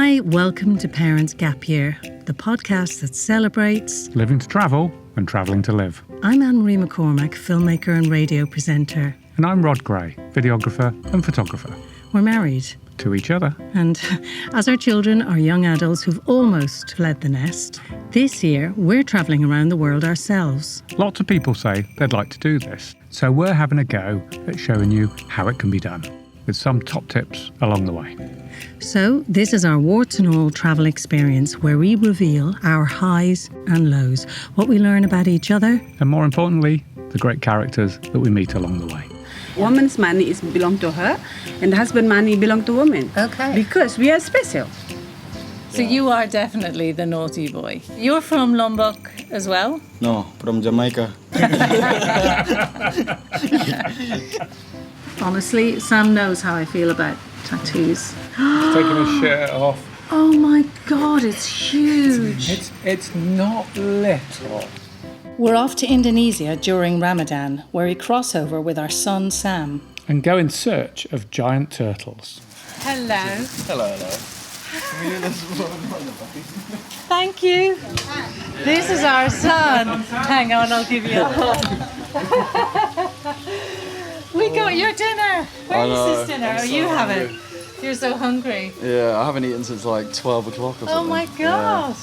Hi, welcome to Parents Gap Year, the podcast that celebrates living to travel and travelling to live. I'm Anne-Marie McCormack, filmmaker and radio presenter. And I'm Rod Gray, videographer and photographer. We're married. To each other. And as our children are young adults who've almost fled the nest, this year we're travelling around the world ourselves. Lots of people say they'd like to do this, so we're having a go at showing you how it can be done, with some top tips along the way. So this is our warts and all travel experience where we reveal our highs and lows, what we learn about each other. And more importantly, the great characters that we meet along the way. Woman's money is belong to her, and the husband money belong to woman. Okay. Because we are special. So you are definitely the naughty boy. You're from Lombok as well? No, from Jamaica. Honestly, Sam knows how I feel about tattoos. He's taking his shirt off. Oh my God, it's huge. It's not little. We're off to Indonesia during Ramadan, where we cross over with our son Sam. And go in search of giant turtles. Hello. Hello. Thank you. This is our son. Hang on, I'll give you a hug. We got your dinner. Where's this dinner? You have it. You're so hungry. Yeah, I haven't eaten since like 12 o'clock or something. Oh my God.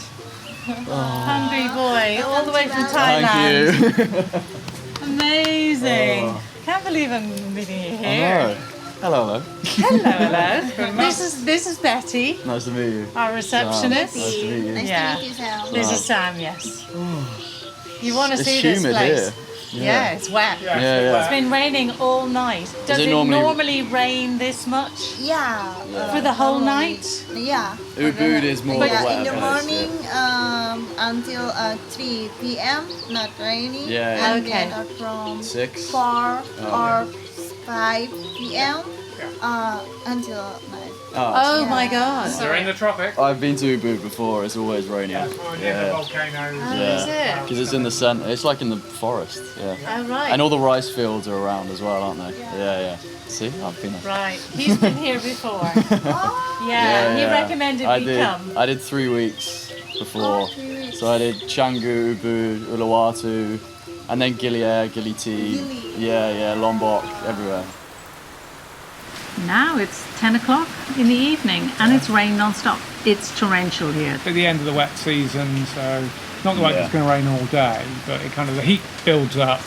Hungry boy, all the way from Thailand. Thank you. Amazing. Can't believe I'm meeting you here. Hello. Hello. This is Betty, Nice to meet you. our receptionist. Nice to meet you. Yeah. This is Sam. Yes. You want to It's see this humid place? here. Yeah, it's wet. Yeah. It's been raining all night. Does it normally rain this much Yeah. for the whole night? Yeah. Ubud is more But the Yeah, wetter in the place, morning until 3 p.m. not raining. Yeah. And Okay. then from 6. 4 or 5 p.m. Until night. Oh Yeah. my God. They're in the tropics. I've been to Ubud before. It's always raining. The volcanoes. Is it? Because it's in the centre. It's like in the forest. Yeah. Oh, right. And all the rice fields are around as well, aren't they? Yeah. See, I've been there. Right. He's been here before. Yeah, he recommended we come. I did 3 weeks before. 3 weeks. So I did Canggu, Ubud, Uluwatu, and then Gili Isles, Gili T. Yeah, Lombok, everywhere. Now it's 10 o'clock in the evening and it's rain non-stop. It's torrential here. At the end of the wet season, so not like it's going to rain all day, but the heat builds up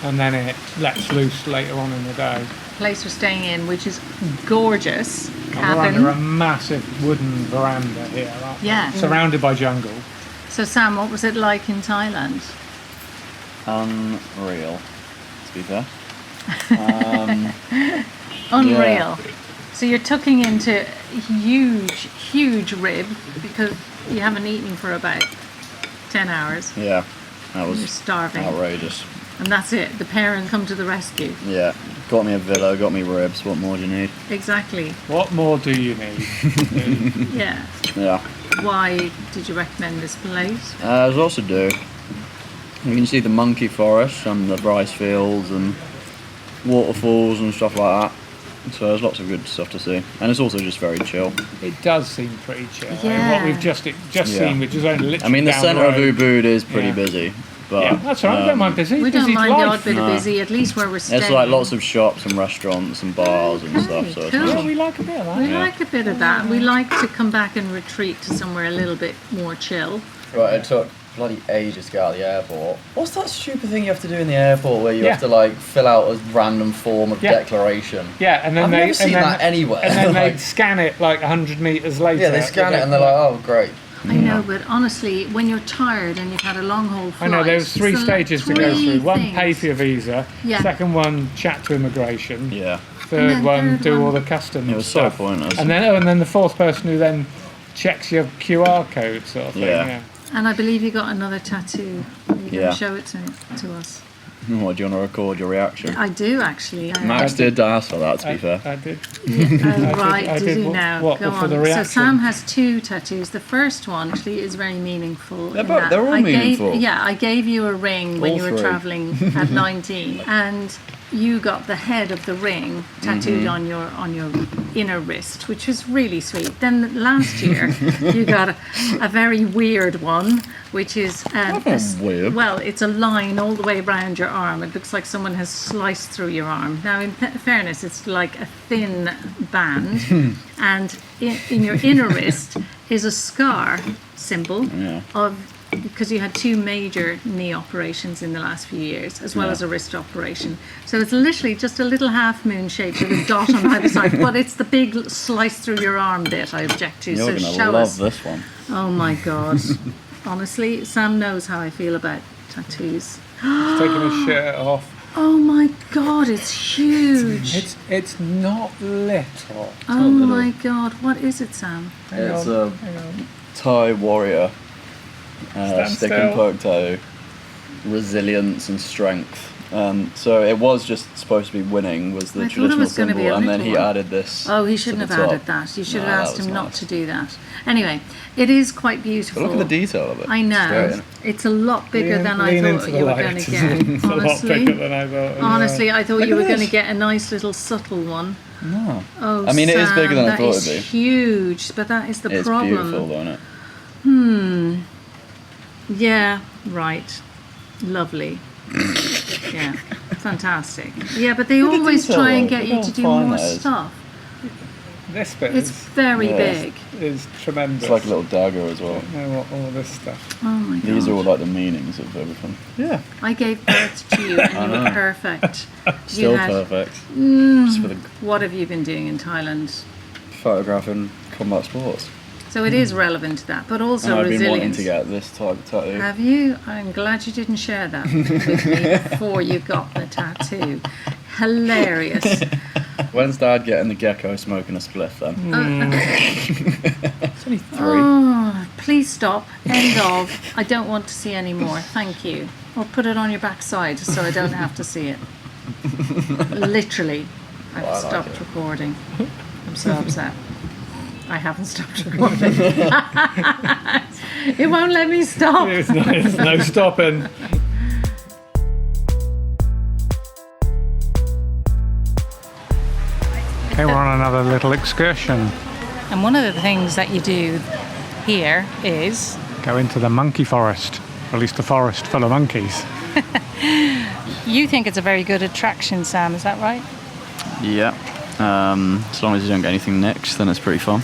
and then it lets loose later on in the day. The place we're staying in, which is gorgeous, We're under a cabin. massive wooden veranda here, aren't we? Yeah. Surrounded by jungle. So Sam, what was it like in Thailand? Unreal, to be fair. Unreal. Yeah. So you're tucking into huge rib because you haven't eaten for about 10 hours. Yeah, that You're was starving. outrageous. And that's it. The parent come to the rescue. Yeah, got me a villa, got me ribs. What more do you need? Exactly. What more do you need? Yeah. Yeah. Why did you recommend this place? There's lots to do. You can see the monkey forest and the rice fields and waterfalls and stuff like that. So there's lots of good stuff to see, and it's also just very chill. It does seem pretty chill. I mean, Yeah. what we've just seen, which is only literally I mean, the down centre of road. Ubud is pretty Yeah. busy, but Yeah, that's all right. I don't mind busy. We don't Busy's mind the life. odd bit of No. busy, at least where we're staying. it's like lots of shops and restaurants and bars and Okay, stuff. So it's cool. Yeah, nice. we like a bit of that. We like a bit of that. We like to come back and retreat to somewhere a little bit more chill. Right, it took bloody ages to get out of the airport. What's that stupid thing you have to do in the airport where you Yeah. have to like fill out a random form of Yeah. declaration? Yeah, and then I've they never seen and then, that anywhere. And then Like- they scan it like 100 metres later. Yeah, they scan it and they're like, oh, great. I know, but honestly, when you're tired and you've had a long haul I flight... know, there's 3 it's stages to go three through. One, things. pay for your visa. Yeah. Second one, chat to immigration. Yeah. Third then one, third do one- all the customs It was stuff. so pointless. And then the fourth person who then checks your QR code sort of thing. Yeah. And I believe you got another tattoo. You're going Yeah. to show it to us. What, do you want to record your reaction? I do, actually. Max did ask for that, to be fair. I did. Right, I did did you what- now? what, Go for on. the So reaction? Sam has 2 tattoos. The first one actually is very meaningful. They're in they're all I meaningful. I gave you a ring when All you were 3. travelling at 19. And you got the head of the ring tattooed on your inner wrist, which was really sweet. Then last year you got a very weird one, which is weird. well, it's a line all the way around your arm. It looks like someone has sliced through your arm. Now, in fairness, it's like a thin band, and in your inner wrist is a scar symbol of, because you had 2 major knee operations in the last few years, as well as a wrist operation. So it's literally just a little half moon shape with a dot on either side, but it's the big slice through your arm bit I object to. You're So going to show love us. this one. Oh my God. Honestly, Sam knows how I feel about tattoos. He's taking his shirt off. Oh my God, it's huge. It's not little. Oh my God, what is it, Sam? It's a Thai warrior stick and poke tattoo, resilience and strength. So it was just supposed to be winning, was the I thought it traditional was gonna be symbol, a and then little he one. added this. Oh, he shouldn't to the have top. added that. You should No, have that asked was him not nice. to do that. Anyway, it is quite beautiful. But look at the detail of it. I know. It's a lot bigger than I thought you were going to get. It's a lot bigger than I thought. Honestly, I thought Look you at were going to this. get a nice little subtle one. No. Oh, I mean, it is bigger than I Sam, thought that it'd is be. huge, but that is the It's problem. beautiful, though, isn't it? Yeah, right. Lovely. Yeah, fantastic. Yeah, but they Look at the always detail, try and though. get Look you how to do fine more that is. stuff. This bit It's very big. is tremendous. It's like a little dagger as well. I know what all this stuff. Oh my God. These are all like the meanings of everything. Yeah. I gave birth to you and you were perfect. Still you had, perfect. Just for the What have you been doing in Thailand? photographing combat sports. So it is relevant to that, but And also I've been wanting resilience. to get this type of tattoo. Have you? I'm glad you didn't share that with me before you got the tattoo. Hilarious. When's Dad getting the gecko smoking a spliff then? It's only 3. Oh, please stop. End of. I don't want to see any more. Thank you. Or put it on your backside so I don't have to see it. Literally. I've Well, I like stopped it. recording. I'm so upset. I haven't stopped recording. It won't let me stop. There's no stopping. Okay, we're on another little excursion. And one of the things that you do here is Go into the monkey forest, or at least a forest full of monkeys. you think it's a very good attraction, Sam, is that right? Yeah. As long as you don't get anything next, then it's pretty fun.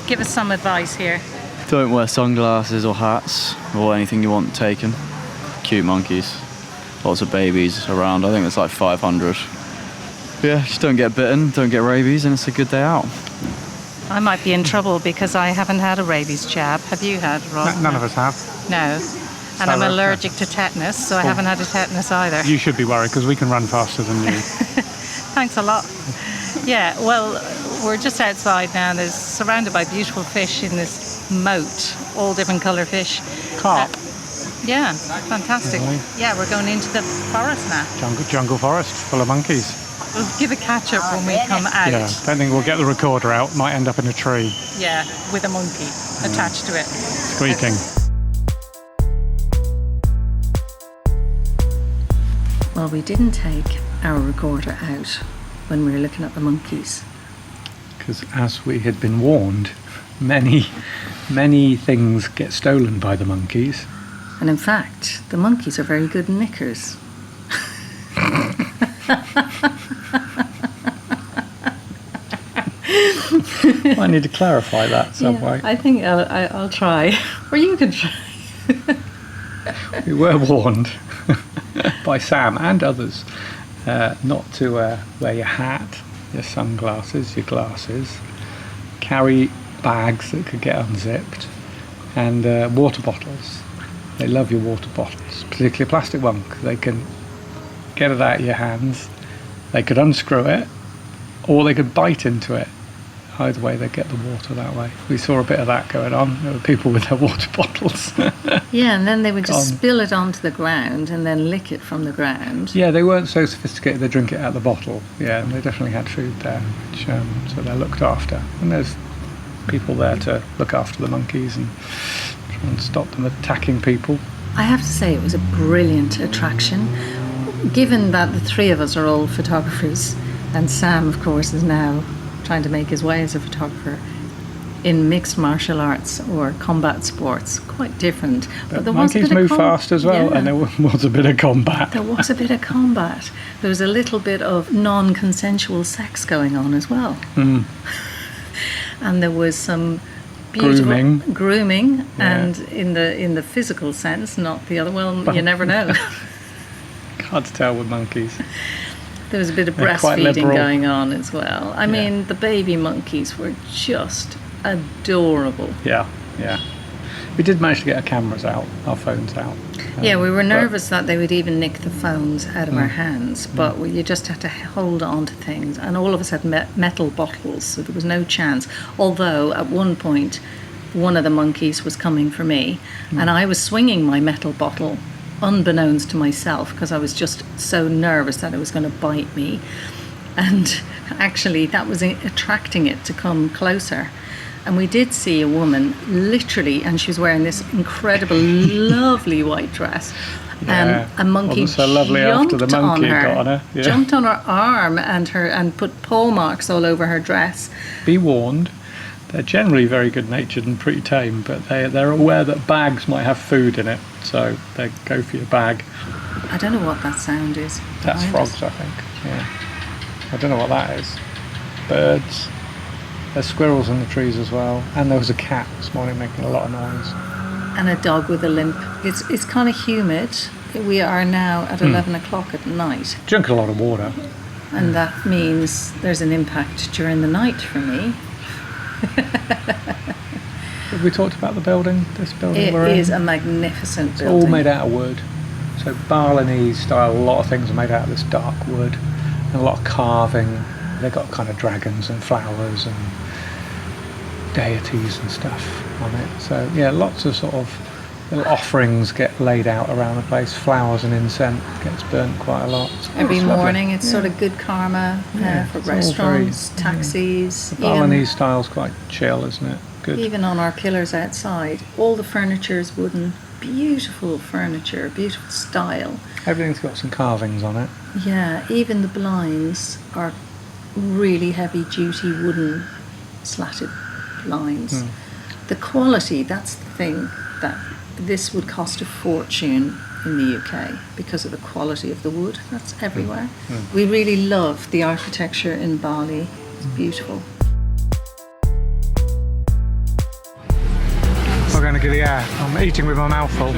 Give us some advice here. Don't wear sunglasses or hats or anything you want taken. Cute monkeys. Lots of babies around. I think there's like 500. Yeah, just don't get bitten, don't get rabies, and it's a good day out. I might be in trouble because I haven't had a rabies jab. Have you had, Rob? None of us have. No. And I'm allergic to tetanus, so I haven't had a tetanus either. You should be worried because we can run faster than you. Thanks a lot. Yeah, well, we're just outside now. There's surrounded by beautiful fish in this moat, all different colour fish. Carp. Yeah, fantastic. Really? Yeah, we're going into the forest now. Jungle forest full of monkeys. We'll give a catch up when we come out. Yeah, don't think we'll get the recorder out. Might end up in a tree, Yeah, with a monkey attached to it. squeaking. Well, we didn't take our recorder out when we were looking at the monkeys. Because as we had been warned, many things get stolen by the monkeys. And in fact, the monkeys are very good knickers. I need to clarify that some way. I think I'll try. Or you can try. We were warned by Sam and others not to wear your hat, your sunglasses, your glasses, carry bags that could get unzipped, and water bottles. They love your water bottles, particularly a plastic one, 'cause they can get it out of your hands, they could unscrew it, or they could bite into it. Either way, they get the water that way. We saw a bit of that going on. There were people with their water bottles. Yeah, and then they would just Gone. spill it onto the ground and then lick it from the ground. Yeah, they weren't so sophisticated. They drink it out of the bottle. Yeah, and they definitely had food there, which, so they're looked after. And there's people there to look after the monkeys and try and stop them attacking people. I have to say it was a brilliant attraction. given that the three of us are all photographers, and Sam, of course, is now trying to make his way as a photographer in mixed martial arts or combat sports, quite different. But there was a monkeys bit of move fast as well, yeah. and there was a bit of combat. There was a bit of combat. There was a little bit of non-consensual sex going on as well. And there was some beautiful grooming, and in the physical sense, not the other. Well, you never know. Hard to tell with monkeys. There was a bit of breastfeeding going on as well. I mean, the baby monkeys were just adorable. Yeah. We did manage to get our cameras out, our phones out. We were nervous that they would even nick the phones out of our hands, but you just had to hold on to things. And all of us had metal bottles, so there was no chance. Although at one point, one of the monkeys was coming for me, and I was swinging my metal bottle unbeknownst to myself because I was just so nervous that it was going to bite me, and actually that was attracting it to come closer. And we did see a woman literally, and she was wearing this incredible lovely white dress, and a monkey wasn't so lovely after the monkey got on her. Jumped on her arm and put paw marks all over her dress. Be warned, they're generally very good natured and pretty tame, but they're aware that bags might have food in it, so they go for your bag. I don't know what that sound is. That's frogs, I think. Yeah, I don't know what that is. Birds. There's squirrels in the trees as well, and there was a cat this morning making a lot of noise. And a dog with a limp. It's kind of humid. We are now at 11 o'clock at night. Drink a lot of water. And that means there's an impact during the night for me. Have we talked about the building? This building we're in? It is a magnificent building. It's all made out of wood. So Balinese style, a lot of things are made out of this dark wood, and a lot of carving. They've got kind of dragons and flowers and deities and stuff on it. So yeah, lots of sort of little offerings get laid out around the place. Flowers and incense gets burnt quite a lot. Every morning it's sort of good karma for restaurants, taxis. The Balinese style's quite chill, isn't it? Good. Even on our pillars outside, all the furniture is wooden. Beautiful furniture, beautiful style. Everything's got some carvings on it. Yeah, even the blinds are really heavy duty wooden slatted blinds. The quality, that's the thing, that this would cost a fortune in the UK because of the quality of the wood. That's everywhere. We really love the architecture in Bali. It's beautiful. We're going to Gili Isles. I'm eating with my mouth full.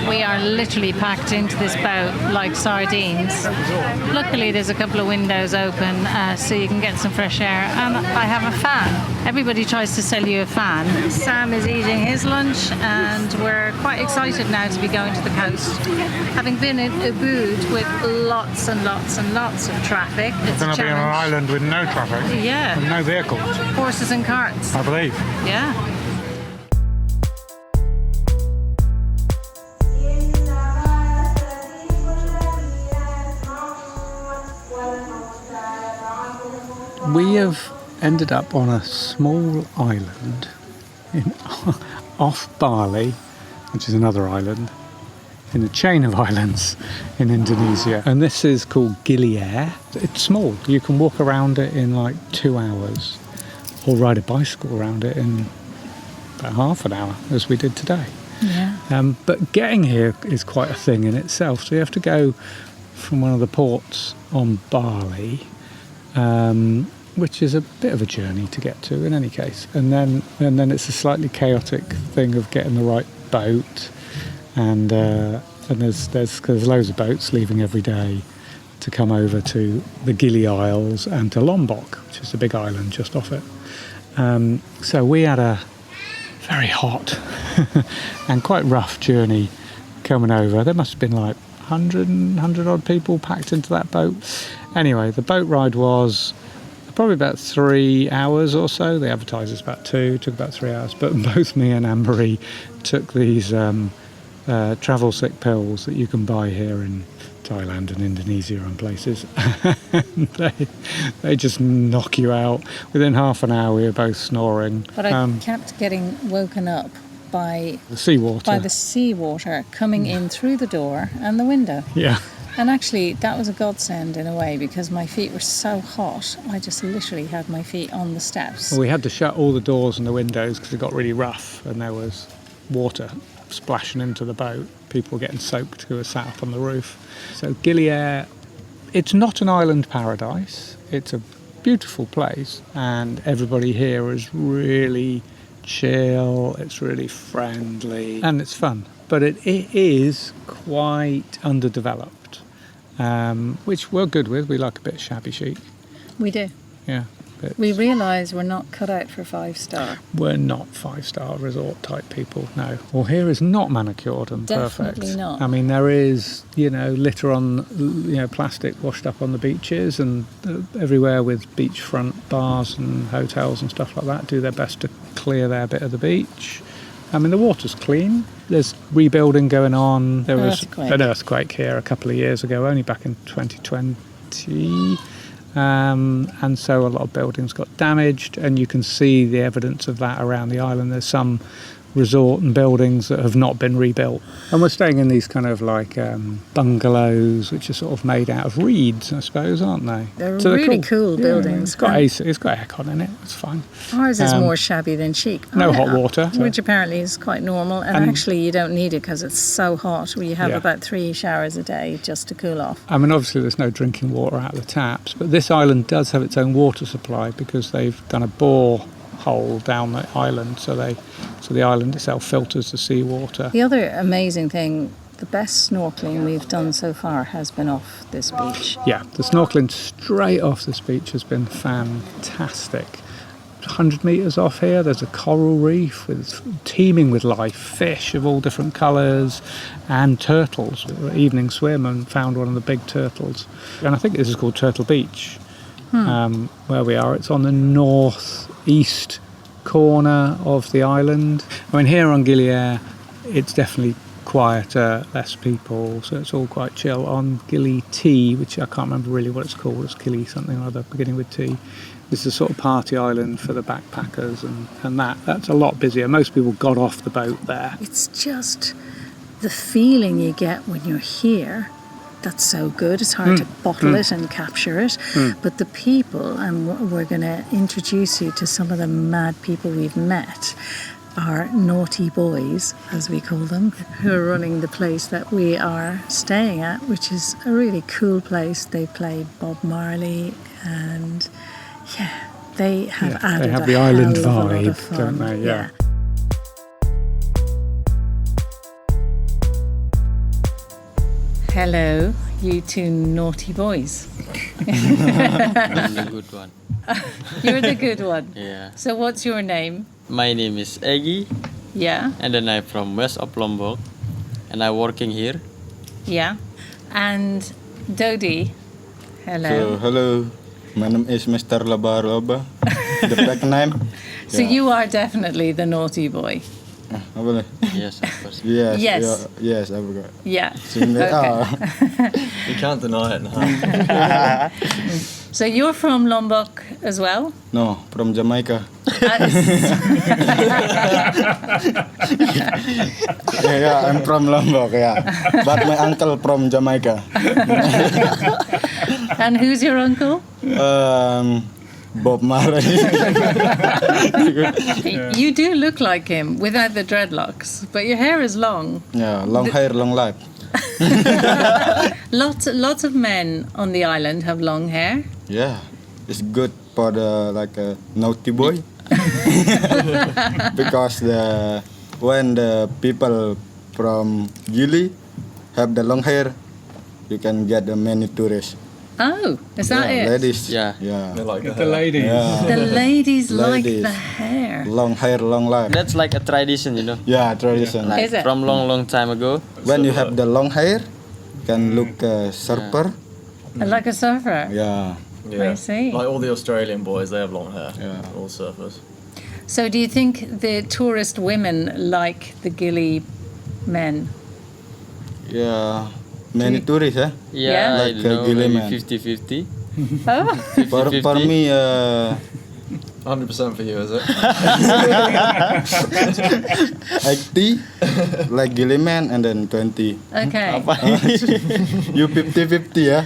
We are literally packed into this boat like sardines. Luckily there's a couple of windows open so you can get some fresh air, and I have a fan. Everybody tries to sell you a fan. Sam is eating his lunch and we're quite excited now to be going to the coast. Having been in Ubud with lots and lots and lots of traffic, it's We're going a to be on an challenge. island with no traffic. Yeah. And no vehicles, Horses and carts. I believe. Yeah. We have ended up on a small island off Bali, which is another island, in a chain of islands in Indonesia. And this is called Gili Isles. It's small. You can walk around it in like 2 hours, or ride a bicycle around it in about half an hour, as we did today. Yeah. But getting here is quite a thing in itself. So you have to go from one of the ports on Bali, which is a bit of a journey to get to in any case. And then it's a slightly chaotic thing of getting the right boat, and there's loads of boats leaving every day to come over to the Gili Isles and to Lombok, which is a big island just off it. So we had a very hot and quite rough journey coming over. There must have been like 100 odd people packed into that boat. Anyway, the boat ride was probably about 3 hours or so. They advertised it's about 2, took about 3 hours. But both me and Anne-Marie took these travel sick pills that you can buy here in Thailand and Indonesia and places. they just knock you out. Within half an hour we were both snoring. But I kept getting woken up by The seawater. the seawater coming in through the door and the window. Yeah. And actually, that was a godsend in a way because my feet were so hot. I just literally had my feet on the steps. Well, we had to shut all the doors and the windows because it got really rough and there was water splashing into the boat. People were getting soaked who were sat up on the roof. So Gili Air, it's not an island paradise. It's a beautiful place and everybody here is really chill. It's really friendly and it's fun. But it is quite underdeveloped, which we're good with. We like a bit of shabby chic. We do. Yeah. We realise we're not cut out for 5-star. We're not 5-star resort type people, no. Well, here is not manicured and perfect. Definitely not. I mean, there is, litter on, plastic washed up on the beaches and everywhere with beachfront bars and hotels and stuff like that do their best to clear their bit of the beach. I mean, the water's clean. There's rebuilding going on. There was an earthquake here a couple of years ago, only back in 2020. And so a lot of buildings got damaged, and you can see the evidence of that around the island. There's some resort and buildings that have not been rebuilt. And we're staying in these kind of like bungalows, which are sort of made out of reeds, I suppose, aren't they? They're really cool buildings. It's got AC, it's got aircon in it, it's fine. Ours is more shabby than chic. No hot water. Which apparently is quite normal. And actually you don't need it because it's so hot. You have about 3 showers a day just to cool off. I mean, obviously there's no drinking water out of the taps, but this island does have its own water supply because they've done a bore hole down the island, so the island itself filters the seawater. The other amazing thing, the best snorkeling we've done so far has been off this beach. Yeah, the snorkeling straight off this beach has been fantastic. 100 metres off here, there's a coral reef teeming with life, fish of all different colours and turtles. Evening swim and found one of the big turtles. And I think this is called Turtle Beach, where we are. It's on the northeast corner of the island. I mean, here on Gili Air, it's definitely quieter, less people, so it's all quite chill. On Gili T, which I can't remember really what it's called, it's Gili something or other beginning with T. It's a sort of party island for the backpackers, and that's a lot busier. Most people got off the boat there. It's just the feeling you get when you're here. That's so good. It's hard to bottle it and capture it. But the people, and we're going to introduce you to some of the mad people we've met, are naughty boys, as we call them, who are running the place that we are staying at, which is a really cool place. They play Bob Marley, and they have added they have the island hell of a lot of vibe, fun. don't they? Yeah. Hello, you two naughty boys. I'm the good one. You're the good one. Yeah. So what's your name? My name is Egi, Yeah, and then I'm from west of Lombok, and I'm working here. yeah. And Dodi, hello. So, hello, my name is Mr. Labaroba, the back name. So you are definitely the naughty boy. Apa nih? Yes, of course. Yes, Yes. yes, I forgot. Yeah. Okay. You can't deny it now. So you're from Lombok as well? No, from Jamaica. Yeah, I'm from Lombok, yeah. But my uncle from Jamaica. And who's your uncle? Bob Marley. You do look like him without the dreadlocks, but your hair is long. Yeah, long hair, long life. Lots of men on the island have long hair. Yeah, it's good for the like a naughty boy. Because when the people from Yuli have the long hair, you can get many tourists. Oh, is that it? Ladies. Yeah. They like The ladies. Yeah. The ladies like Ladies. the hair. Long hair, long life. That's like a tradition, you know. Yeah, tradition. Like Is it? from long time ago. When you have the long hair, you can look surfer. Like a surfer. Yeah. I see. Like all the Australian boys, they have long hair. Yeah. All surfers. So do you think the tourist women like the Gili men? Yeah. Many tourists, eh? Yeah? I Like don't know, Gili maybe man. 50-50. Oh, For me, 100% for you, is it? 80, like Gili man, and then 20. Okay. You 50-50, yeah?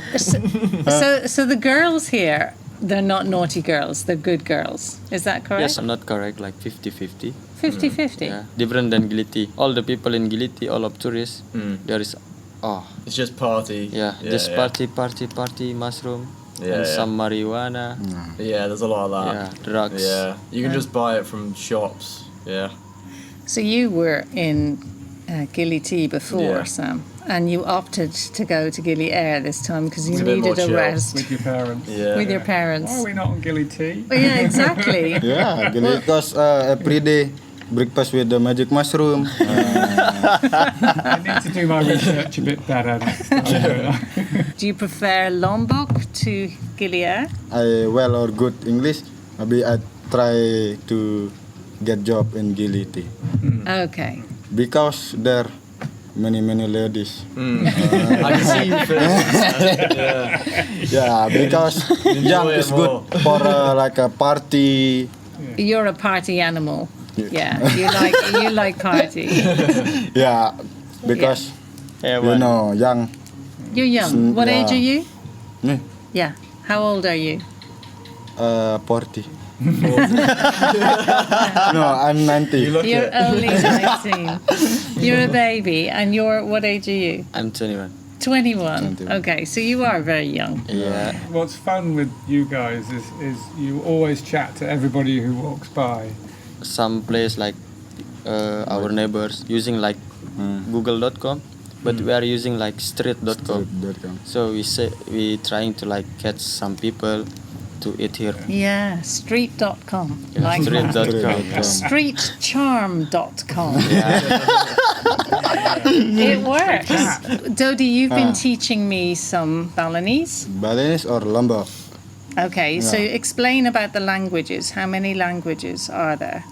So the girls here, they're not naughty girls, they're good girls. Is that correct? Yes, not correct, like 50-50. 50-50. Yeah, different than Gili. All the people in Gili, all of tourists, there is, It's just party. just party, mushroom, Yeah, and yeah. some marijuana. Yeah, there's a lot of that. Yeah, drugs. Yeah, you can just buy it from shops. Yeah. So you were in Gili before, Yeah. Sam, and you opted to go to Gili Air this time because you It's a bit needed more a chill. rest With your parents. Yeah. with your parents. Why are we not on Gili tea? Oh, yeah, exactly. Yeah, Gili, because every day breakfast with the magic mushroom. I need to do my research a bit better next time. Do you prefer Lombok to Gili Air? I well or good English. Maybe I try to get job in Gili tea. Okay. Because there many ladies. I can see you feeling Yeah, because young it is good more. for like a party. You're a party animal. Yeah, you like party. Yeah, because you know young. You're young. What age are you? Me, Yeah. How old are you? 40. No, I'm 90. You're only 19. You're a baby, and what age are you? I'm 21. 21. 21. Okay, so you are very young. Yeah. What's fun with you guys is you always chat to everybody who walks by. Some place like our neighbors using like google.com, but we are using like street.com. So we trying to like catch some people to eat here. Yeah, street.com. Yeah, Like that. street.com. Streetcharm.com. Yeah. It works. Dodi, you've been teaching me some Balinese. Balinese or Lombok? Okay, so Yeah. explain about the languages. How many languages are there?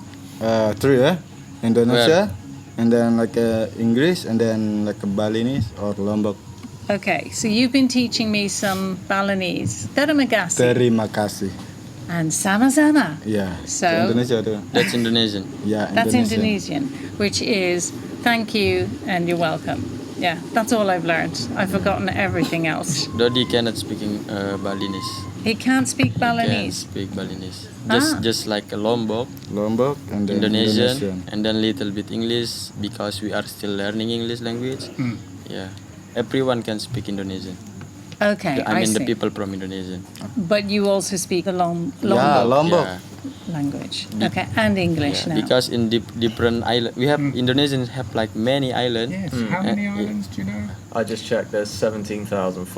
3, yeah? Indonesia, and then like English, and then like Balinese or Lombok. Okay, so you've been teaching me some Balinese. Terima kasih Terima kasih. and sama-sama. Yeah. So- Indonesia too. That's Indonesian. Yeah, That's Indonesian, which is thank you and you're welcome. Yeah, that's all I've learned. I've forgotten everything else. Dodi cannot speaking Balinese. He can't speak Can't Balinese. speak Balinese. Ah. Just like a Lombok, Lombok and then Indonesian, and then little bit English because we are still learning English language. Yeah, everyone can speak Indonesian. Okay, I mean the see. people from Indonesian. But you also speak the Yeah, Lombok Lombok. Yeah, language. Okay, and English yeah. now. Because in different island, we have Indonesians have like many islands. Yes. How many Yeah. islands do you know? I just checked. There's 17,500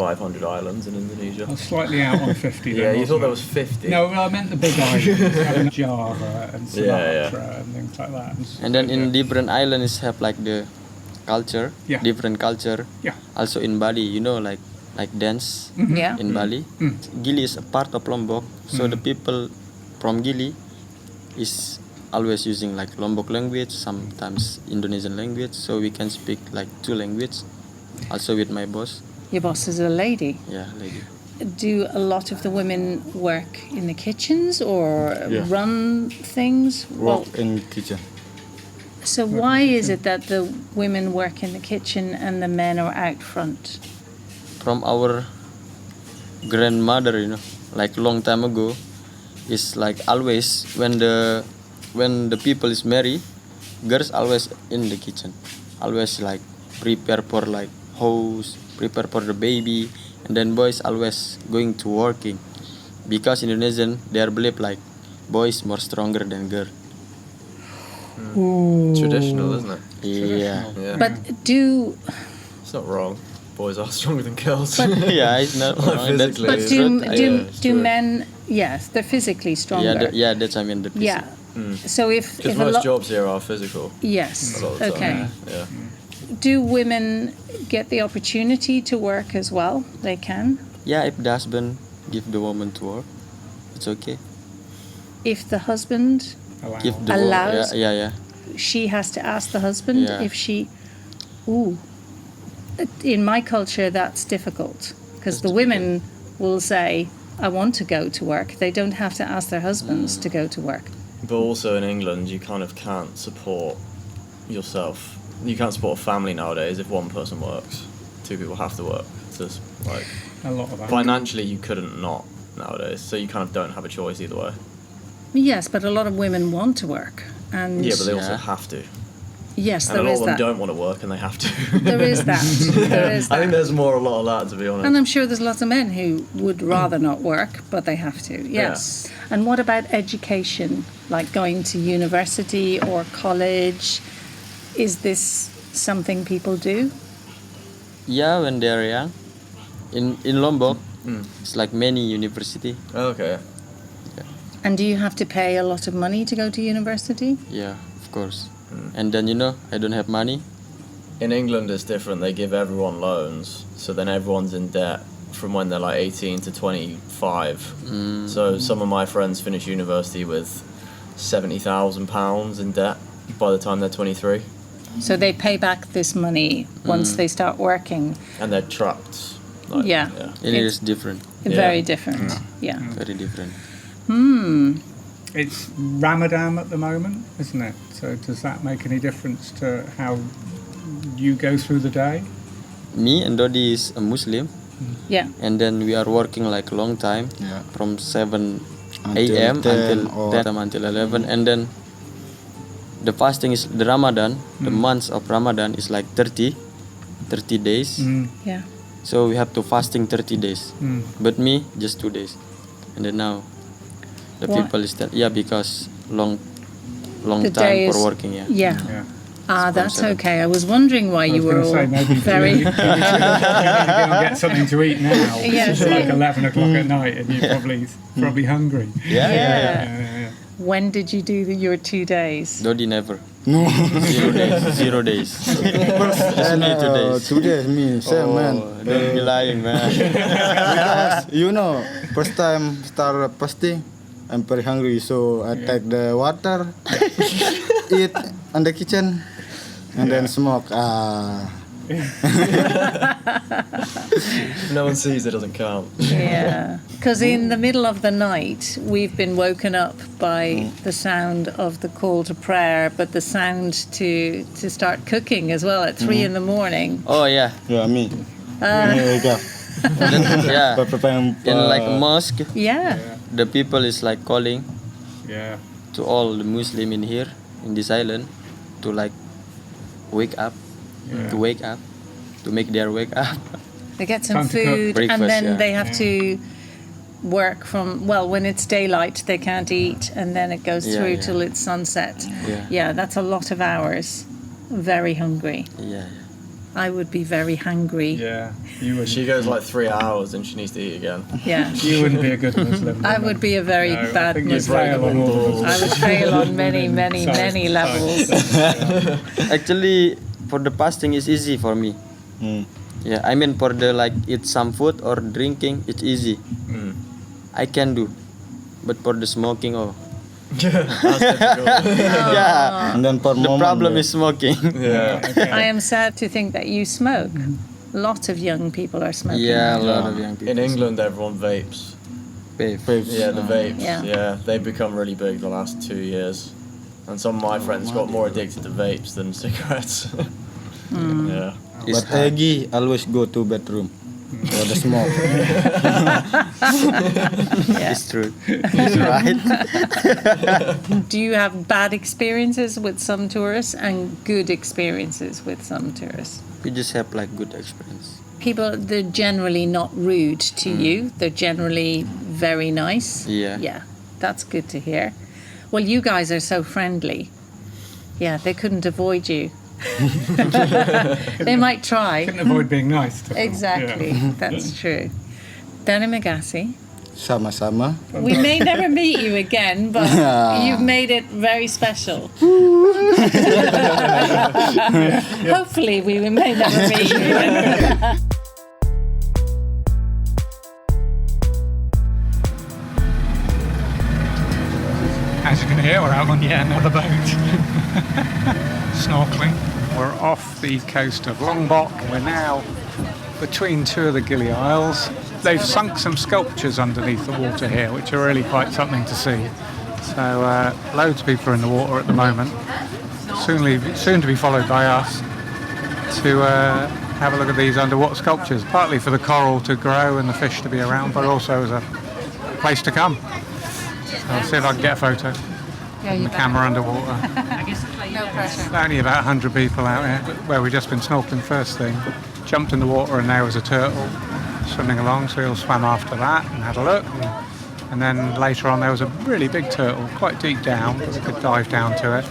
islands in Indonesia. I was slightly out on 50. Yeah, then, you thought there wasn't was 50. I? No, I meant the big islands. Having Java and Yeah, Sumatra and things like that. And then in different islands have like the culture, Yeah. different culture. Yeah. Also in Bali, you know, like dance Yeah. in Bali. Gili is a part of Lombok, so the people from Gili is always using like Lombok language, sometimes Indonesian language, so we can speak like 2 languages. Also with my boss, Your boss is a lady. yeah, lady. Do a lot of the women work in the kitchens or Yeah. run things? Work in kitchen. So why is it that the women work in the kitchen and the men are out front? From our grandmother, you know, like long time ago, is like always when the people is married, girls always in the kitchen, always like prepare for like house, prepare for the baby, and then boys always going to working, because Indonesian they are believe like boys more stronger than girl. Traditional, isn't it? Yeah. Yeah. But do It's not wrong. Boys are stronger than girls. Yeah, it's not wrong. That's, Physically. but that's do right. do, it's do true. men? Yes, they're physically stronger. Yeah, that's I mean the Yeah. So if Because a most lot, jobs here are physical. yes, A lot of the okay. time. Yeah. Do women get the opportunity to work as well? They can. Yeah, if the husband give the woman to work, it's okay. If the husband, Allow. Give the Allows- yeah. she has to ask the husband Yeah. if she. Ooh. In my culture, that's difficult because the women will say, I want to go to work. They don't have to ask their husbands to go to work. But also in England, you kind of can't support yourself. You can't support a family nowadays if one person works. Two people have to work. So it's like A lot of that. financially, you couldn't not nowadays. So you kind of don't have a choice either way. Yes, but a lot of women want to work. And Yeah, but they also Yeah. have to. yes, And a there lot is of them that. don't want to work and they have to. There is that. There is I think that. there's a lot of that, to be honest. And I'm sure there's lots of men who would rather not work, but they have to. Yes. And what about education? Like going to university or college? Is this something people do? Yeah, when they're young. In Lombok, it's like many university. Okay. And do you have to pay a lot of money to go to university? Yeah, of course. And then I don't have money. In England, it's different. They give everyone loans, so then everyone's in debt from when they're like 18 to 25. So some of my friends finish university with £70,000 in debt by the time they're 23, So they pay back this money once they start working. and they're trapped. Like, Yeah. It is different. Very different. Yeah. Very different. It's Ramadan at the moment, isn't it? So does that make any difference to how you go through the day? Me and Dodi is a Muslim, Yeah. and then we are working like long time, Yeah. from 7 Until a.m. 10 until or 10 until 11, and then the fasting is the Ramadan. The months of Ramadan is like 30 days. Yeah. So we have to fasting 30 days. But me just 2 days, and then now the Why? people is that because long The day time for is- working. Yeah. Yeah. Yeah. Ah, that's Sponsored. okay. I was wondering why I you was were going to all say maybe very. you need to go and get something to eat now. Yes. It's like 11 o'clock at night, and you're probably hungry. Yeah. Yeah. When did you do your 2 days? Dodi never. No. 0 days. 0 days. Just And, me 2 days. 2 days, me, same man. Don't be lying, man. Because, first time start fasting, I'm very hungry, so I take the water, eat in the kitchen, and then smoke. If no one sees, it doesn't count. Yeah. Because in the middle of the night, we've been woken up by the sound of the call to prayer, but the sound to start cooking as well at 3 in the morning. Oh yeah. Yeah, me. Me wake up. Yeah. Preparing, In like a mosque, Yeah. the people is like calling Yeah. to all the Muslim in here in this island to like wake up, to make their wake up. They get some Time to cook. food and Breakfast, then yeah. they have to work from, well, when it's daylight, they can't eat, and then it goes Yeah, through yeah. till it's sunset. Yeah. Yeah, that's a lot of hours. Very hungry. Yeah. I would be very hungry. Yeah. You She wouldn't. goes like 3 hours and she needs to eat again. Yeah. You wouldn't be a good Muslim. I would be a very No, I bad think you'd Muslim. fail on all the I would fail on many, many, Sorry. many levels. Actually, for the fasting is easy for me. Yeah, I mean for the like eat some food or drinking, it's easy. I can do, but for the smoking, That's difficult. yeah. and then for The moment, problem is smoking. Yeah. I am sad to think that you smoke. A lot of young people are smoking. Yeah, a lot of young people. In England, everyone vapes. Babe. Yeah, the vapes. Yeah. Yeah, they've become really big the last 2 years. And some of my friends got more addicted to vapes than cigarettes. Yeah. It's But Eggy always go to bedroom for the smoke. It's true. It's right. Do you have bad experiences with some tourists and good experiences with some tourists? We just have like good experience. People, they're generally not rude to you. They're generally very nice. Yeah. Yeah, that's good to hear. Well, you guys are so friendly. Yeah, they couldn't avoid you. They might try. Couldn't avoid being nice to them. Exactly, that's true. Danny McGassie, Sama-sama. we may never meet you again, but you've made it very special. Hopefully, we may never meet you. As you can hear, we're out on yet another boat. Snorkeling. We're off the coast of Lombok. We're now between two of the Gili Isles. they've sunk some sculptures underneath the water here, which are really quite something to see. So loads of people are in the water at the moment. Soon to be followed by us to have a look at these underwater sculptures, partly for the coral to grow and the fish to be around, but also as a place to come. So I'll see if I can get a photo. The camera underwater. No pressure. Only about 100 people out here, where we've just been snorkeling first thing. Jumped in the water and there was a turtle swimming along, so we all swam after that and had a look. And then later on there was a really big turtle, quite deep down, but we could dive down to it.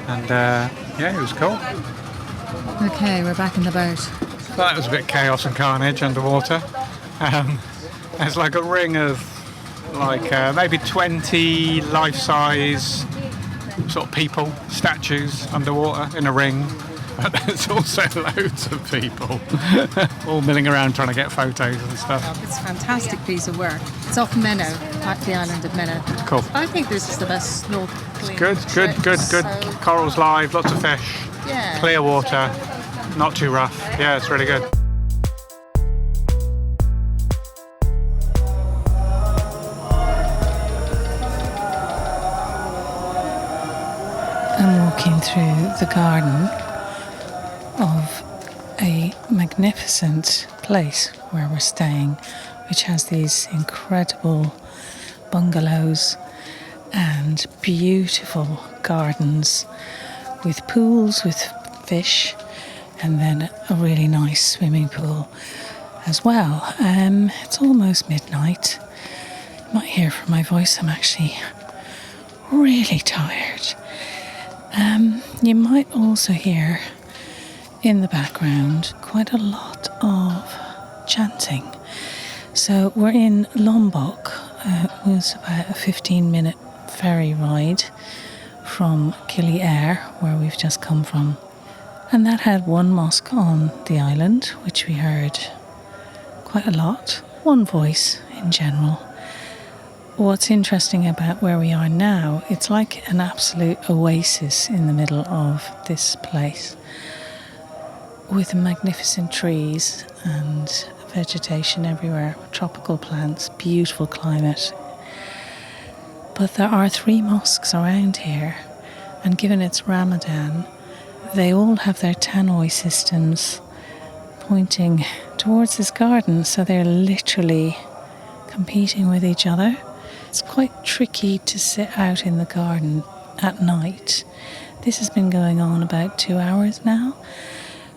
And yeah, it was cool. Okay, we're back in the boat. So that was a bit chaos and carnage underwater. There's like a ring of maybe 20 life-size sort of people, statues underwater in a ring. But there's also loads of people all milling around trying to get photos and stuff. It's a fantastic piece of work. It's off Menno, the island of Menno. Cool. I think this is the best snorkeling. Good. So, Corals live, lots of fish, yeah. clear water, not too rough. Yeah, it's really good. I'm walking through the garden of a magnificent place where we're staying, which has these incredible bungalows and beautiful gardens with pools with fish, and then a really nice swimming pool as well. It's almost midnight. You might hear from my voice I'm actually really tired. You might also hear in the background quite a lot of chanting. So we're in Lombok. It was about a 15-minute ferry ride from Gili Isles, where we've just come from. And that had one mosque on the island, which we heard quite a lot. One voice in general. What's interesting about where we are now, it's like an absolute oasis in the middle of this place, with magnificent trees and vegetation everywhere, tropical plants, beautiful climate. But there are 3 mosques around here, and given it's Ramadan, they all have their Tannoy systems pointing towards this garden, so they're literally competing with each other. It's quite tricky to sit out in the garden at night. This has been going on about 2 hours now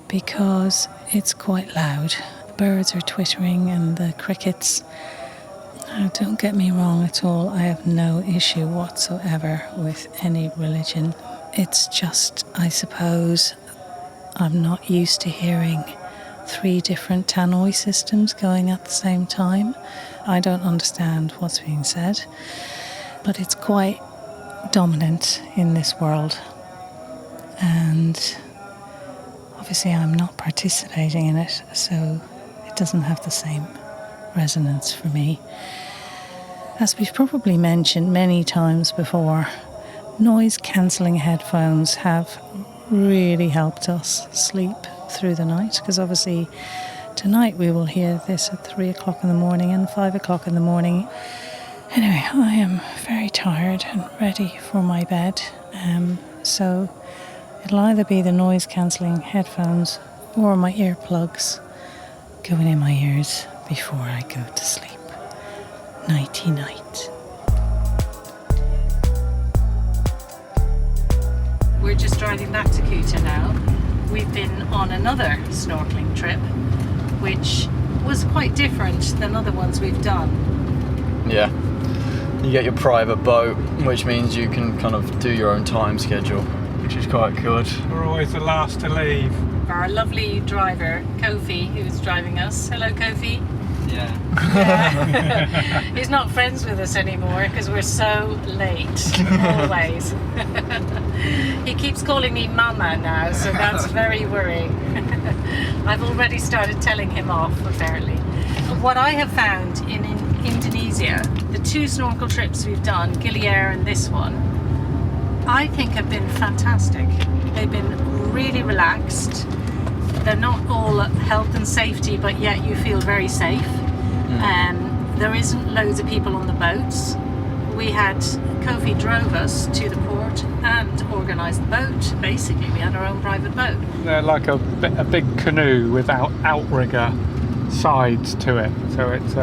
because it's quite loud. The birds are twittering and the crickets. Now, don't get me wrong at all. I have no issue whatsoever with any religion. It's just, I suppose, I'm not used to hearing 3 different Tannoy systems going at the same time. I don't understand what's being said, but it's quite dominant in this world. And obviously I'm not participating in it, so it doesn't have the same resonance for me. As we've probably mentioned many times before, noise-cancelling headphones have really helped us sleep through the night, because obviously tonight we will hear this at 3 o'clock in the morning and 5 o'clock in the morning. Anyway, I am very tired and ready for my bed, so it'll either be the noise-cancelling headphones or my earplugs going in my ears before I go to sleep. Nighty-night. We're just driving back to Kuta now. We've been on another snorkeling trip, which was quite different than other ones we've done. Yeah. You get your private boat, which means you can kind of do your own time schedule, which is quite good. We're always the last to leave. Our lovely driver, Kofi, who's driving us. Hello, Kofi. Yeah. He's not friends with us anymore because we're so late, always. He keeps calling me Mama now, so that's very worrying. I've already started telling him off, apparently. What I have found in Indonesia, the 2 snorkel trips we've done, Gili Isles and this one, I think have been fantastic. They've been really relaxed. They're not all health and safety, but yet you feel very safe. There isn't loads of people on the boats. We had Kofi drove us to the port and organised the boat. Basically, we had our own private boat. They're like a big canoe without outrigger sides to it, so it's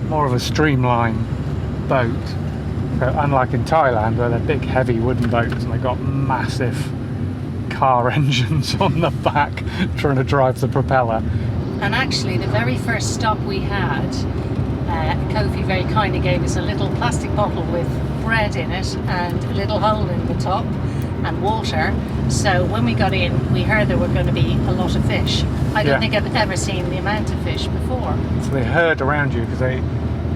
more of a streamlined boat. So unlike in Thailand, where they're big heavy wooden boats and they've got massive car engines on the back trying to drive the propeller. And actually, the very first stop we had, Kofi very kindly gave us a little plastic bottle with bread in it and a little hole in the top and water. So when we got in, we heard there were going to be a lot of fish. I don't think I've ever seen the amount of fish before. So they herd around you because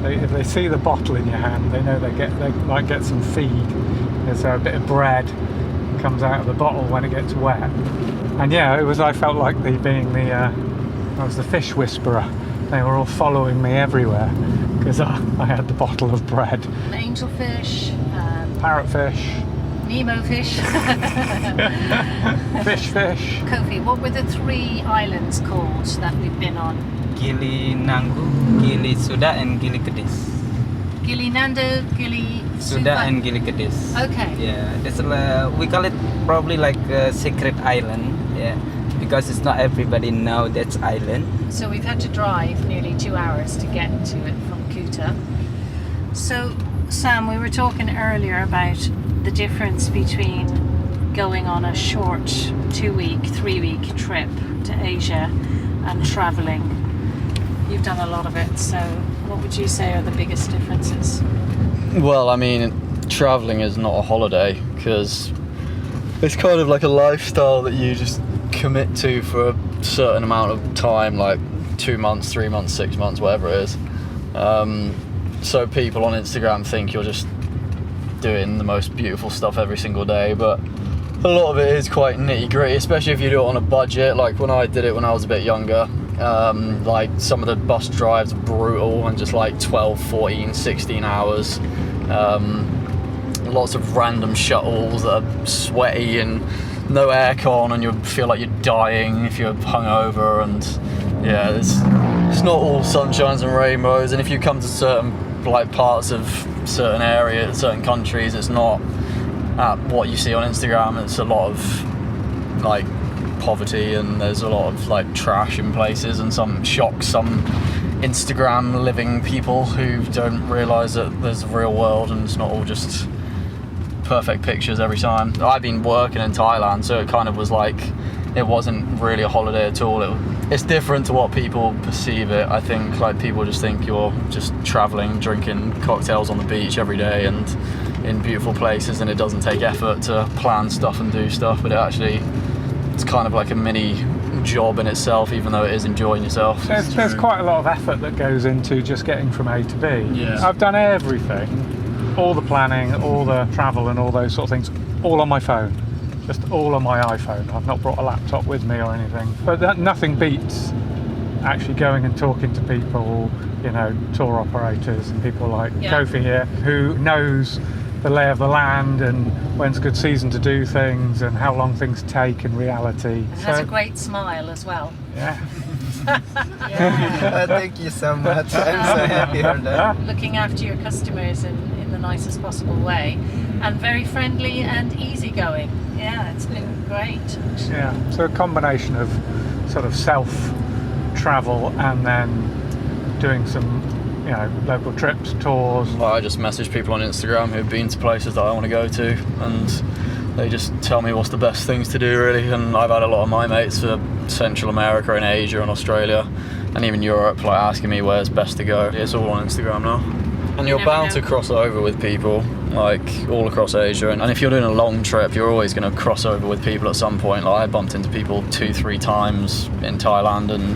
if they see the bottle in your hand, they know they might get some feed. There's a bit of bread comes out of the bottle when it gets wet. And yeah, I felt like I was the fish whisperer. They were all following me everywhere because I had the bottle of bread. Angelfish, parrotfish, Nemo fish, fish. Kofi, what were the 3 islands called that we've been on? Gili Nanggu, Gili Suda, and Gili Kedis. Gili Nando, Gili Suda, and Gili Kedis. Okay. Yeah, that's we call it probably like a secret island. Yeah, because it's not everybody know that's island. So we've had to drive nearly 2 hours to get to it from Kuta. So Sam, we were talking earlier about the difference between going on a short 2-week, 3-week trip to Asia and travelling. You've done a lot of it, so what would you say are the biggest differences? Well, I mean, travelling is not a holiday because it's kind of like a lifestyle that you just commit to for a certain amount of time, like 2 months, 3 months, 6 months, whatever it is. So people on Instagram think you're just doing the most beautiful stuff every single day, but a lot of it is quite nitty gritty, especially if you do it on a budget. Like when I did it when I was a bit younger, like some of the bus drives are brutal and just like 12, 14, 16 hours. Lots of random shuttles that are sweaty and no aircon, and you feel like you're dying if you're hungover. And yeah, it's not all sunshines and rainbows. And if you come to certain like parts of certain areas, certain countries, it's not what you see on Instagram. It's a lot of like poverty, and there's a lot of like trash in places, and some Instagram living people who don't realise that there's a real world and it's not all just perfect pictures every time. I've been working in Thailand, so it kind of was like it wasn't really a holiday at all. It's different to what people perceive it. I think like people just think you're just travelling, drinking cocktails on the beach every day and in beautiful places, and it doesn't take effort to plan stuff and do stuff, but it's kind of like a mini job in itself, even though it is enjoying yourself. There's quite a lot of effort that goes into just getting from A to B. Yeah. I've done everything, all the planning, all the travel and all those sort of things, all on my phone. Just all on my iPhone. I've not brought a laptop with me or anything. But nothing beats actually going and talking to people, you know, tour operators and people like Kofi here, who knows the lay of the land and when's a good season to do things and how long things take in reality. And has a great smile as well. Yeah. Thank you so much. I'm so happy for that. Looking after your customers in the nicest possible way, and very friendly and easygoing. Yeah, it's been great. Yeah, so a combination of sort of self-travel and then doing some, you know, local trips, tours. Well, I just message people on Instagram who've been to places that I want to go to, and they just tell me what's the best things to do, really. And I've had a lot of my mates for Central America and Asia and Australia and even Europe like asking me where's best to go. It's all on Instagram now. And you're bound to cross over with people like all across Asia, and if you're doing a long trip you're always going to cross over with people at some point. Like I bumped into people 2-3 times in Thailand and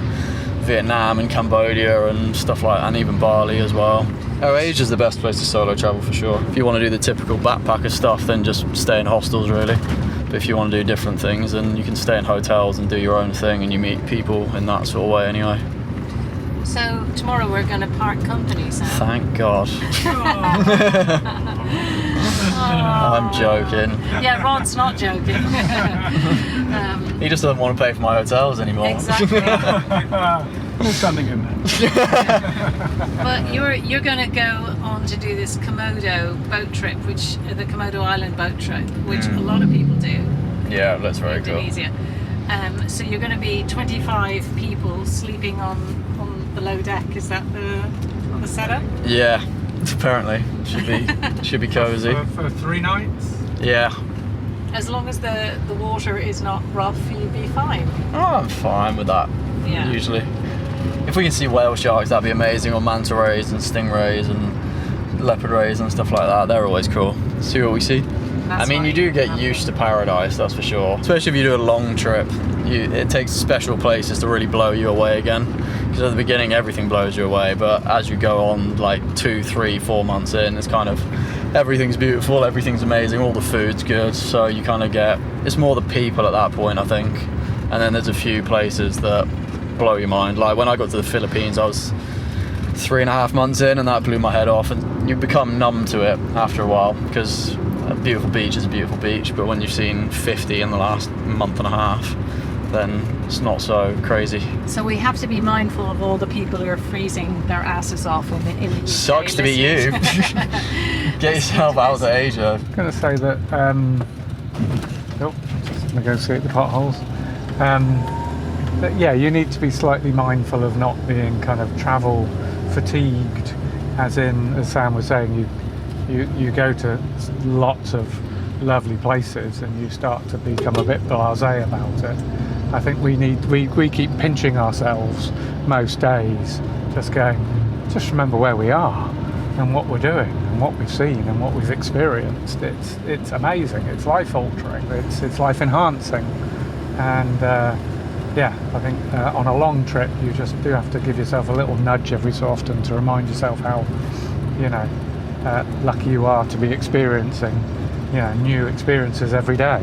Vietnam and Cambodia and stuff like that, and even Bali as well. Oh, Asia's the best place to solo travel for sure. If you want to do the typical backpacker stuff, then just stay in hostels really. But if you want to do different things, then you can stay in hotels and do your own thing, and you meet people in that sort of way anyway. So tomorrow we're going to part company, Sam. Thank God. I'm joking. Yeah, Rod's not joking. He just doesn't want to pay for my hotels anymore. Exactly. There's something in there. But you're going to go on to do this Komodo boat trip, which the Komodo Island boat trip, which a lot of people do. Yeah, that's very cool. Indonesia. So you're going to be 25 people sleeping on below deck. Is that the setup? Yeah, apparently should be cozy. For 3 nights? Yeah. As long as the water is not rough, you'd be fine. Oh, I'm fine with that. Yeah. Usually, if we can see whale sharks, that'd be amazing, or manta rays and stingrays and leopard rays and stuff like that. They're always cool. See what we see. That's I mean, you do get used to paradise, that's for sure. Especially if you do a long trip, it takes special places to really blow you away again. Because at the beginning, everything blows you away, but as you go on, like 2, 3, 4 months in, it's kind of everything's beautiful, everything's amazing, all the food's good. So you kind of get, it's more the people at that point, I think. And then there's a few places that blow your mind. Like when I got to the Philippines, I was 3.5 months in, and that blew my head off. And you become numb to it after a while, because a beautiful beach is a beautiful beach, but when you've seen 50 in the last month and a half, then it's not so crazy. So we have to be mindful of all the people who are freezing their asses off in the UK. Sucks to be you. Get yourself out to Asia. I'm going to say that, just negotiate the potholes. But yeah, you need to be slightly mindful of not being kind of travel fatigued, as in, as Sam was saying, you go to lots of lovely places and you start to become a bit blasé about it. I think we keep pinching ourselves most days, just remember where we are and what we're doing and what we've seen and what we've experienced. It's amazing. It's life altering. It's life enhancing. And I think on a long trip you just do have to give yourself a little nudge every so often to remind yourself how lucky you are to be experiencing new experiences every day.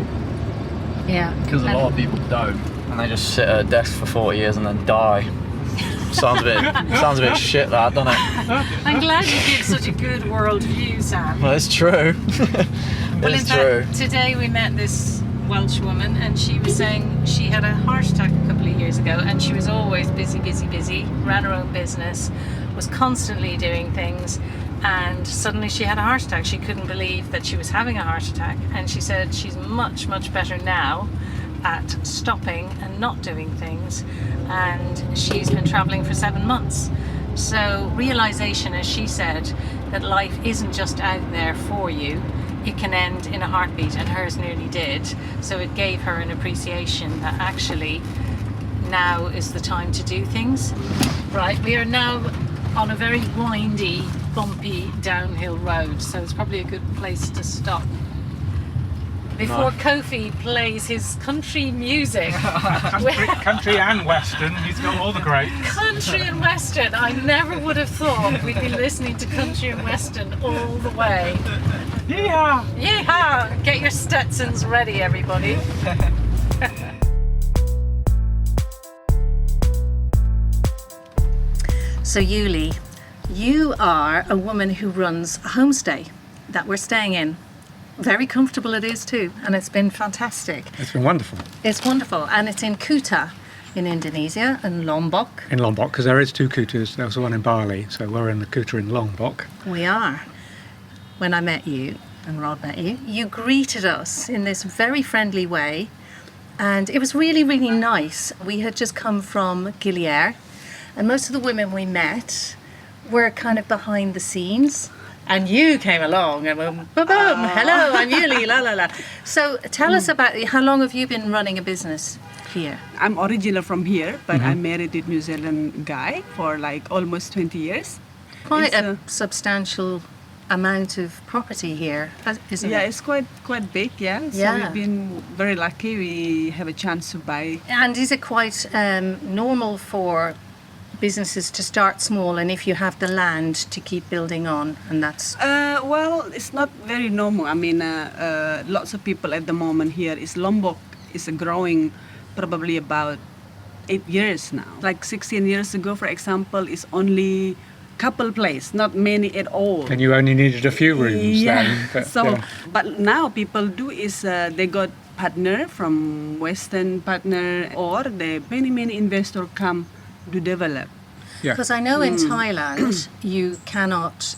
Yeah. Because a lot of people don't, and they just sit at a desk for 40 years and then die. Sounds a bit shit, that, doesn't it? I'm glad you give such a good world view, Sam. Well, it's true. Well, in fact, today we met this Welsh woman, and she was saying she had a heart attack a couple of years ago, and she was always busy, ran her own business, was constantly doing things, and suddenly she had a heart attack. She couldn't believe that she was having a heart attack, and she said she's much, much better now at stopping and not doing things, and she's been traveling for 7 months. So realization, as she said, that life isn't just out there for you, it can end in a heartbeat, and hers nearly did. So it gave her an appreciation that actually now is the time to do things. Right, we are now on a very windy, bumpy downhill road, so it's probably a good place to stop before Kofi plays his country music. country and western, he's got all the greats. Country and western, I never would have thought we'd be listening to country and western all the way. Yeehaw! Yeehaw! Get your Stetsons ready, everybody. So Yuli, you are a woman who runs a homestay that we're staying in. Very comfortable it is too, and it's been fantastic. It's been wonderful. It's wonderful, and it's in Kuta in Indonesia, and Lombok. In Lombok, because there is 2 Kutas. There was one in Bali, so we're in the Kuta in Lombok. We are. When I met you, and Rod met you, you greeted us in this very friendly way, and it was really, really nice. We had just come from Gili Isles, and most of the women we met were kind of behind the scenes. And you came along and went, boom, hello, I'm Yuli, la la la. So tell us about, how long have you been running a business here? I'm original from here, but I married a New Zealand guy for like almost 20 years. Quite a substantial amount of property here, isn't it? Yeah, it's quite big, yeah. So we've been very lucky. We have a chance to buy. And is it quite normal for businesses to start small, and if you have the land to keep building on, and that's well, it's not very normal. I mean, lots of people at the moment here is Lombok is growing probably about 8 years now. Like 16 years ago, for example, is only couple place, not many at all. And you only needed a few rooms then. But, but now people do is they got partner from Western partner, or the many investors come to develop. Yeah. Because I know in Thailand, you cannot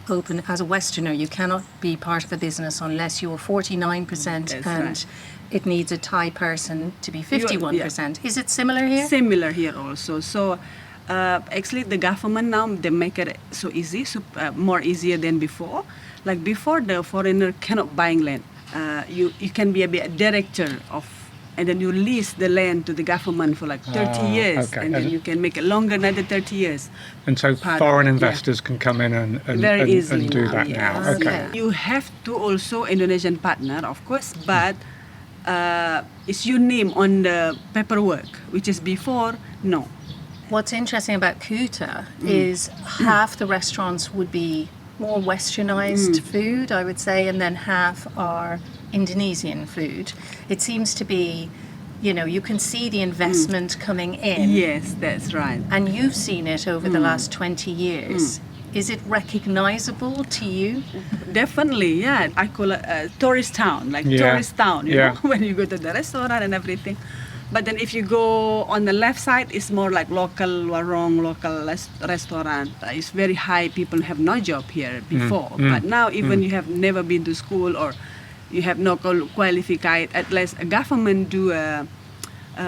open, as a Westerner, you cannot be part of a business unless you're 49% That's and right. it needs a Thai person to be 51%. Is it similar here? Similar here also. So actually the government now, they make it so easy, more easier than before. Like before, the foreigner cannot buy land. You can be a director of, and then you lease the land to the government for like 30 years, okay. and then you can make it longer another 30 years. And so Part foreign of it, investors can come in and Very easily and do now, that yes. now. Okay. Yeah. You have to also Indonesian partner, of course, but it's your name on the paperwork, which is before, no. What's interesting about Kuta is half the restaurants would be more westernized food, I would say, and then half are Indonesian food. It seems to be, you can see the investment coming in. Yes, that's right. And you've seen it over the last 20 years. Is it recognizable to you? Definitely, yeah. I call it a tourist town, like Yeah. tourist town, you Yeah. know, when you go to the restaurant and everything. But then if you go on the left side, it's more like local warung, local restaurant. It's very high. People have no job here before. But now, even you have never been to school or you have no qualified, at least a government do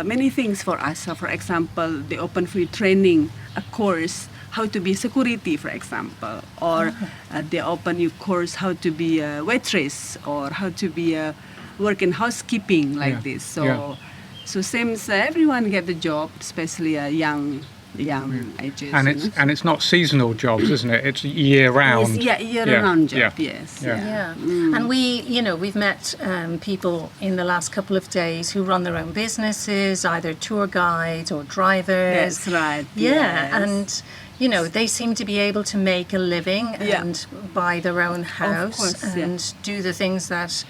many things for us. So for example, they open free training, a course, how to be security, for example. Or they open you course how to be a waitress or how to be work in housekeeping like Yeah. this. So. Yeah. So seems everyone get the job, especially young ages. And it's not seasonal jobs, isn't it? It's year round. Yes, year-round job. Yeah. Yes. Yeah. Yeah. And we've met people in the last couple of days who run their own businesses, either tour guides or drivers. That's right. Yeah, yes. and they seem to be able to make a living Yeah. and buy their own house course, yeah. and do the things that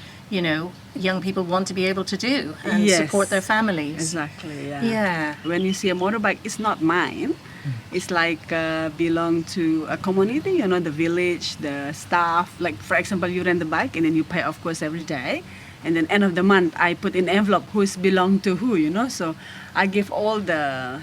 young people want to be able to do and Yes. support their families. Exactly. Yeah. Yeah. When you see a motorbike, it's not mine. It's like belong to a community. The village, the staff. Like for example, you rent the bike and then you pay, of course, every day. And then end of the month, I put in envelope who's belong to who. So I give all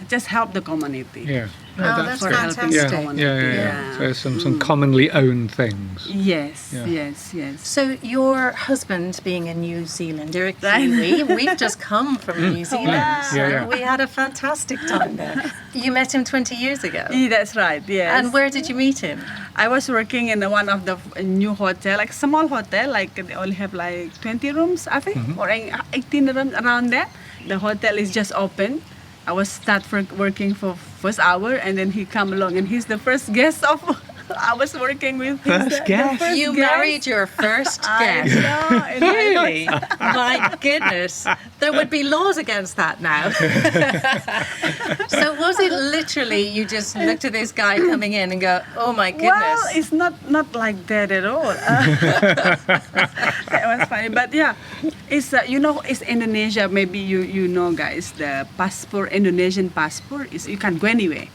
just help the community. Yeah. Oh, that's For helping fantastic. the Yeah. community. Yeah. So there's some commonly owned things. Yes. Yeah. Yes. Yes. So your husband being a New Zealander, a Kiwi, we've just come from New Zealand. Yeah, yeah. We had a fantastic time there. You met him 20 years ago. Yeah, that's right. Yes. And where did you meet him? I was working in one of the new hotel, like small hotel, like they only have like 20 rooms, I think, or 18 rooms around that. The hotel is just open. I was start working for first hour, and then he come along, and he's the first guest of. I was working with. First guest? You married your first guest. I know, and Really? My goodness. There would be laws against that now. So was it literally you just looked at this guy coming in and go, oh my goodness? Well, it's not like that at all. That was funny, but yeah, it's it's Indonesia. Maybe you know, guys, the passport, Indonesian passport is you can go anywhere.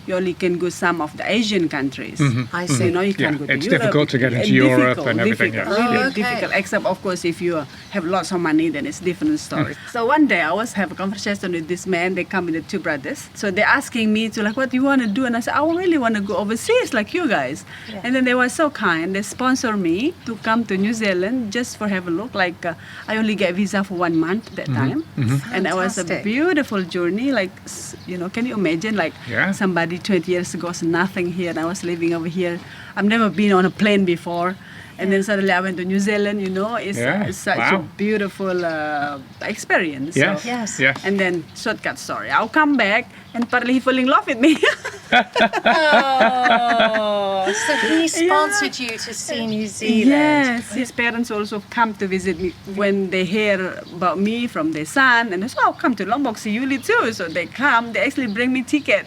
You only can go some of the Asian countries. I So, see. you can Yeah, go to it's Europe. difficult to get into Difficult, Europe and everything, Difficult, yeah. really Oh, okay. difficult. Except, of course, if you have lots of money, then it's different story. So one day I was have a conversation with this man. They come with the two brothers. So they're asking me to what do you want to do? And I said, I really want to go overseas like you guys. Yeah. And then they were so kind. They sponsor me to come to New Zealand just for have a look. Like I only get visa for 1 month that time. And it was a Fantastic. beautiful journey. Like, can you imagine Yeah. somebody 20 years ago was nothing here and I was living over here. I've never been on a plane before. And then suddenly I went to New Zealand, it's such a Wow. beautiful experience. Yeah. So- Yes. Yeah. And then, shortcut story, I'll come back and apparently he fell in love with me. Oh, so he sponsored you to see New Zealand. Yes, his parents also come to visit me when they hear about me from their son. And they say, come to Lombok, see Yuli too. So they come, they actually bring me ticket.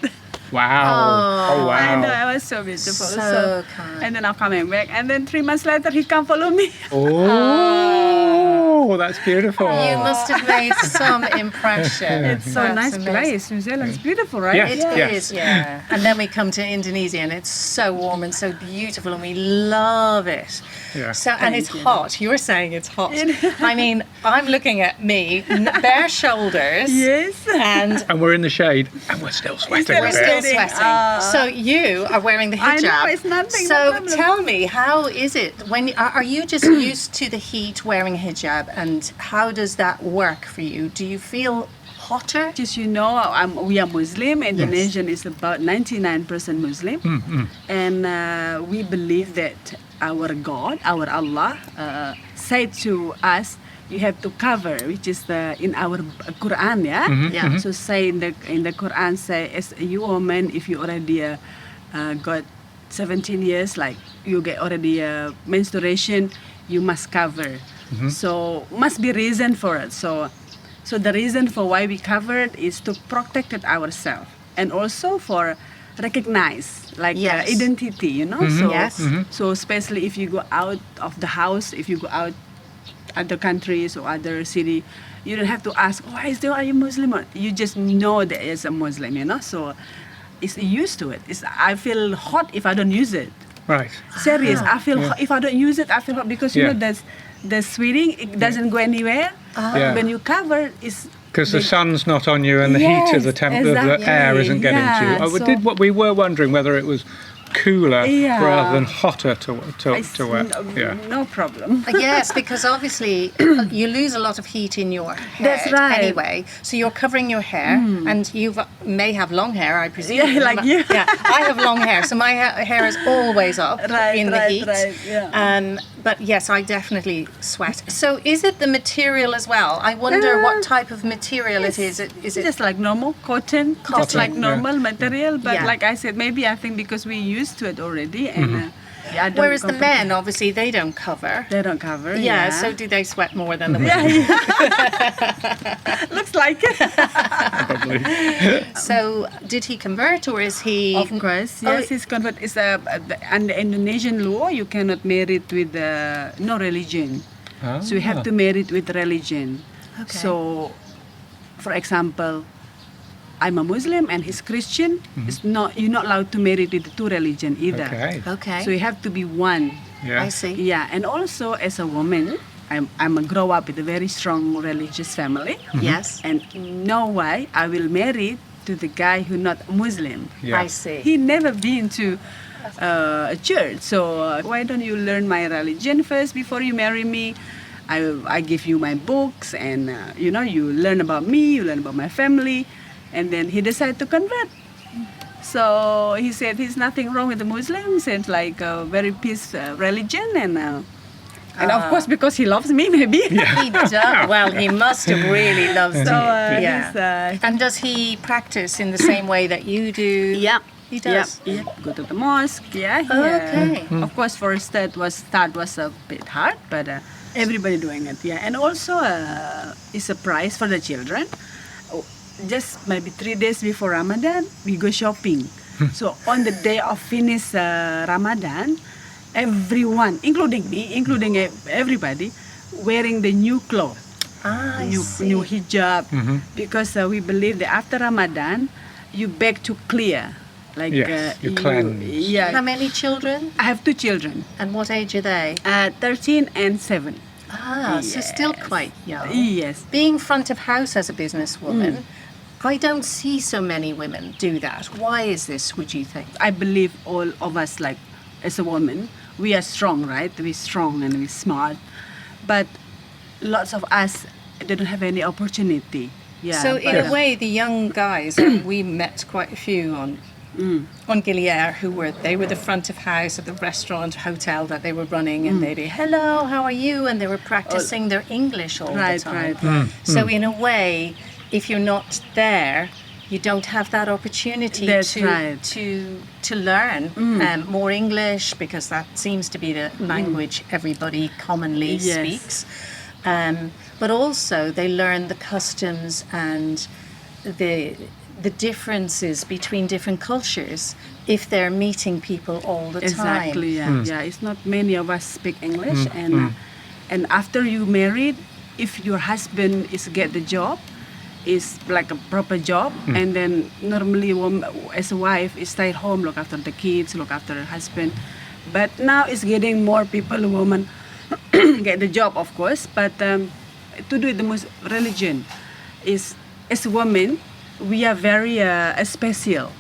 Wow. Oh, wow. I know, it was so beautiful. So kind. And then I'm coming back. And then 3 months later, he come follow me. Oh. Oh, that's beautiful. You must have made some impression. It's so That's nice amazing. place. New Zealand's beautiful, right? Yes, It yes. is, yeah. And then we come to Indonesia, and it's so warm and so beautiful, and we love it. Yeah. So, and it's hot. You're saying it's hot. I mean, I'm looking at me, bare shoulders. Yes. And And we're in the shade, and we're still sweating a we're bit. still sweating. So you are wearing the I hijab. know, it's nothing, So no problem. tell me, how is it when are you just used to the heat wearing hijab, and how does that work for you? Do you feel hotter? Just we are Muslim. Indonesian is about 99% Muslim, and we believe that our God, our Allah, said to us, you have to cover, which is in our Quran, yeah. Yeah. So say in the Quran, say as you woman, if you already got 17 years, like you get already menstruation, you must cover. So must be reason for it. So the reason for why we covered is to protect it ourselves, and also for recognize like Yes. identity, you know. So Yes. so especially if you go out of the house, if you go out other countries or other city, you don't have to ask, oh, are you Muslim? Or you just know that it's a Muslim, you know. So it's used to it. I feel hot if I don't use it. Right. Serious. I feel hot. If I don't use it, I feel hot because you Yeah. know the sweating, it doesn't go anywhere. Yeah. When you cover, it's Because the sun's not on you and the heat of the Yes, the air isn't getting to you. exactly. Yeah, We were wondering whether it was cooler Yeah. rather than hotter to wear. Yeah. no problem. Yes, because obviously you lose a lot of heat in your head. That's right. Anyway, so you're covering your hair, and you may have long hair, I presume. Yeah, like you. Yeah, I have long hair, so my hair is always up in the heat. Yeah. But yes, I definitely sweat. So is it the material as well? I wonder what type of material it is. Is it just like normal cotton, just like yeah. normal material? But Yeah. like I said, maybe I think because we used to it already, and I don't whereas the comfortable. men, obviously, they don't cover. They don't cover. Yeah, so do they sweat more than the yeah, women? yeah. Looks like it. Probably. So did he convert, or is he? Of course, Oh, yes, he's convert. It's under Indonesian law, you cannot marry it with no religion. So you have to marry it with religion. Okay. So, for example, I'm a Muslim and he's Christian. It's not you're not allowed to marry with two religion either. Okay. Okay. So you have to be one. Yeah. I see. Yeah, and also as a woman, I'm a grow up with a very strong religious family. Yes. And no way I will marry to the guy who not Muslim. Yeah. I see. He never been to a church. So why don't you learn my religion first before you marry me? I give you my books, and you learn about me, you learn about my family, and then he decided to convert. So he said he's nothing wrong with the Muslims, and like a very peace religion, and of course because he loves me, maybe. He does. Well, he must have really loved So you. he's, And does he practice in the same way that you do? yeah. He does. Yeah. Go to the mosque. Yeah. Okay. Of course, for start was a bit hard, but everybody doing it. Yeah. And also, it's a prize for the children. Just maybe 3 days before Ramadan, we go shopping. So on the day of finish Ramadan, everyone, including me, including everybody, wearing the new clothes. I see. New hijab, because we believe that after Ramadan, you beg to clear. Like Yes, you cleanse. Yeah, How many children? I have 2 children, And what age are they? 13 and 7. So still quite young. Yes. Being front of house as a businesswoman, I don't see so many women do that. Why is this, would you think? I believe all of us, like as a woman, we are strong, right? We're strong and we're smart, but lots of us they don't have any opportunity. Yeah. So in but, a way, the young guys, we met quite a few on Gili Isles who were the front of house at the restaurant, hotel that they were running, and they'd be, hello, how are you? And they were practicing their English all Right, the time. right. So in a way, if you're not there, you don't have that opportunity That's to right. to learn more English, because that seems to be the language everybody commonly Yes. speaks. But also they learn the customs and the differences between different cultures if they're meeting people all the time. Exactly. Yeah. Yeah. It's not many of us speak English, and after you married, if your husband is get the job, is like a proper job, and then normally as a wife is stay at home, look after the kids, look after her husband. But now it's getting more people, women get the job, of course, but to do it the most religion is, as a woman, we are very special.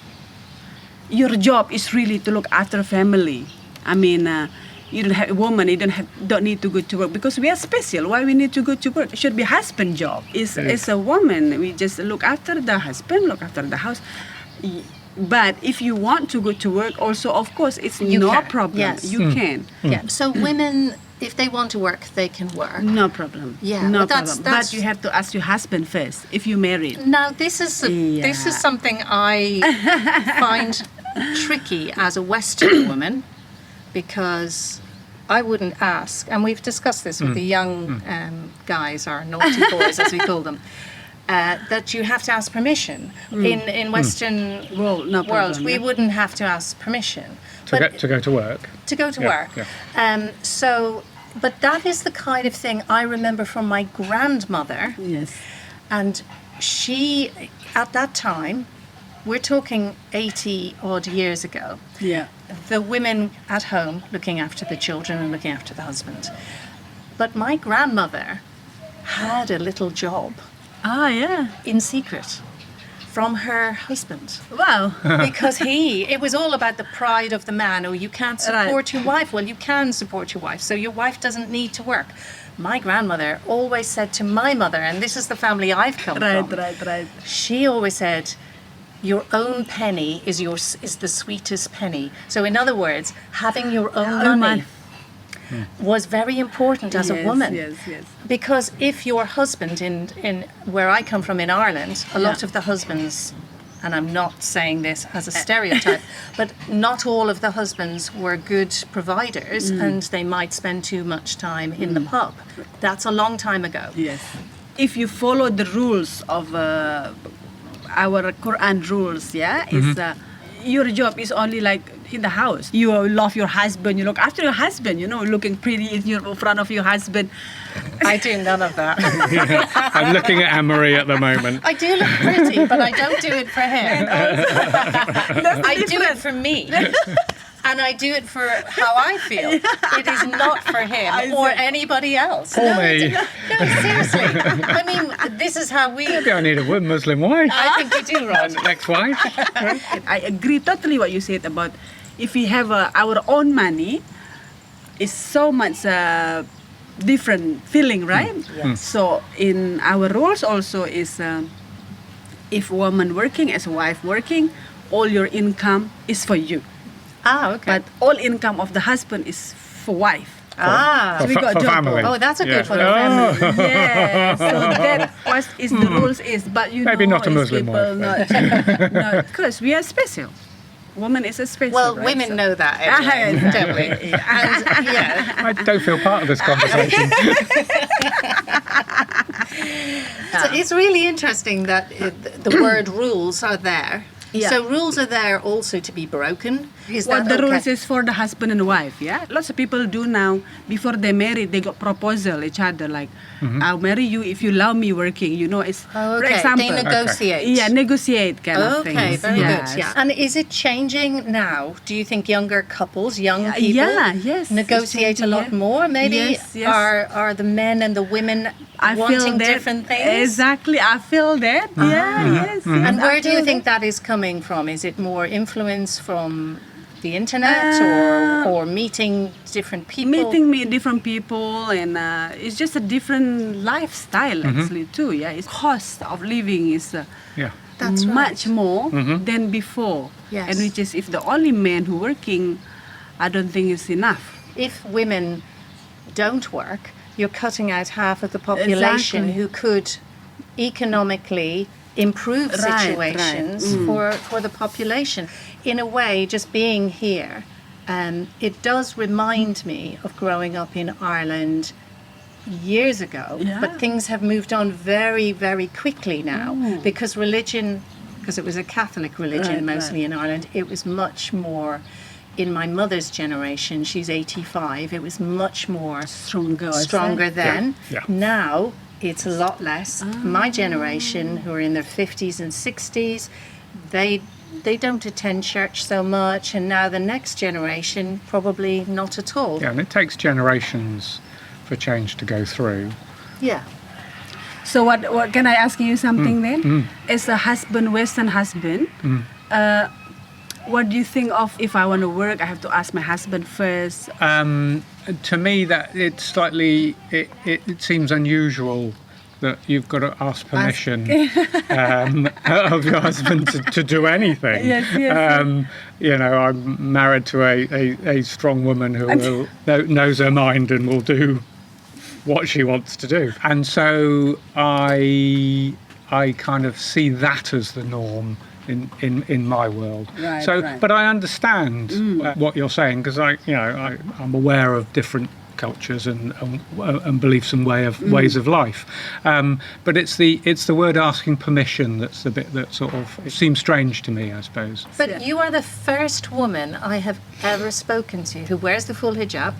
Your job is really to look after family. I mean, you don't have a woman, you don't need to go to work because we are special. Why we need to go to work? It should be husband job. As a woman, we just look after the husband, look after the house. But if you want to go to work, also, of course, it's no problem. Yes. You can. Yeah. So women, if they want to work, they can work. No problem. Yeah, no but that's- problem. that's- But you have to ask your husband first if you married. Now, this is something I find tricky as a Western woman, because I wouldn't ask, and we've discussed this with the young guys, or naughty boys as we call them, that you have to ask permission. In Western Well, no world, problem, we yeah. wouldn't have to ask permission. To go to work. To go to Yeah, work. yeah. But that is the kind of thing I remember from my grandmother. Yes. And she, at that time, we're talking 80 odd years ago, Yeah. the women at home looking after the children and looking after the husband. But my grandmother had a little job Ah, yeah. in secret from her husband. Wow. Because it was all about the pride of the man. Oh, you can't support your wife. Well, you can support your wife, so your wife doesn't need to work. My grandmother always said to my mother, and this is the family I've come from. Right. She always said, your own penny is the sweetest penny. So in other words, having your own money was very important as a woman. Yes. Because if your husband, in where I come from in Ireland, a lot of the husbands, and I'm not saying this as a stereotype, but not all of the husbands were good providers, and they might spend too much time in the pub. That's a long time ago. Yes. If you follow the rules of our Quran rules, is your job is only like in the house. You love your husband, you look after your husband, looking pretty in front of your husband. I do none of that. I'm looking at Anne-Marie at the moment. I do look pretty, but I don't do it for him. I do it for me. And I do it for how I feel. It is not for him or anybody else. Or me. No, seriously. I mean, this is how we... Maybe I need a Muslim wife. I think you do, Rod. Ex-wife. I agree totally what you said about if we have our own money, it's so much different feeling, right? So in our rules also is if woman working as a wife working, all your income is for you. Ah, okay. But all income of the husband is for wife. Ah. So we got for job family. Oh, that's a good one. family. Yeah. So that was is the rules is, but Maybe not a it's Muslim people wife, not because we are special. Woman is a special. Well, right? women So- know that, anyway, don't we? And, I don't feel part of this conversation. So it's really interesting that the word rules are there. Yeah. So rules are there also to be broken. Is Well, that the okay? rules is for the husband and wife, yeah? Lots of people do now, before they marry, they got proposal each other, like, I'll marry you if you allow me working, it's, Oh, for okay. example. They negotiate. Yeah, negotiate kind of things. Okay, very Yes. good. Yeah. And is it changing now? Do you think younger couples, young people, Yeah, yes, it's negotiate a changing, lot yeah. more? Maybe Yes. are the men and the women I feel wanting that. different things? Exactly, I feel that. Yeah, yes. And I where do you feel think that. that is coming from? Is it more influence from the internet or meeting different people? Meeting different people, and it's just a different lifestyle actually too. Yeah, it's cost of living is Yeah. That's much right. more than before. Yes. And which is if the only man who working, I don't think it's enough. If women don't work, you're cutting out half of the population Exactly. who could economically improve Right, situations for the population. In a way, just being here, it does remind me of growing up in Ireland years ago, Yeah. but things have moved on very, very quickly now because religion, because it was a Catholic religion Right, mostly in Ireland, it was much more. In my mother's generation, she's 85, it was much more Stronger then. Yeah. Now, it's a lot less. My generation, who are in their 50s and 60s, they don't attend church so much, and now the next generation probably not at all. Yeah, and it takes generations for change to go through. Yeah. So what can I ask you something then? As a husband, Western husband, what do you think of if I want to work? I have to ask my husband first. To me, that it's slightly it seems unusual that you've got to ask permission of your husband to do anything. Yes. You know, I'm married to a strong woman who knows her mind and will do what she wants to do. And so I kind of see that as the norm in my world. Right, so, right. but I understand what you're saying, because I'm aware of different cultures and beliefs and ways of life. But it's the word asking permission that's the bit that sort of seems strange to me, I suppose. But you are the first woman I have ever spoken to who wears the full hijab,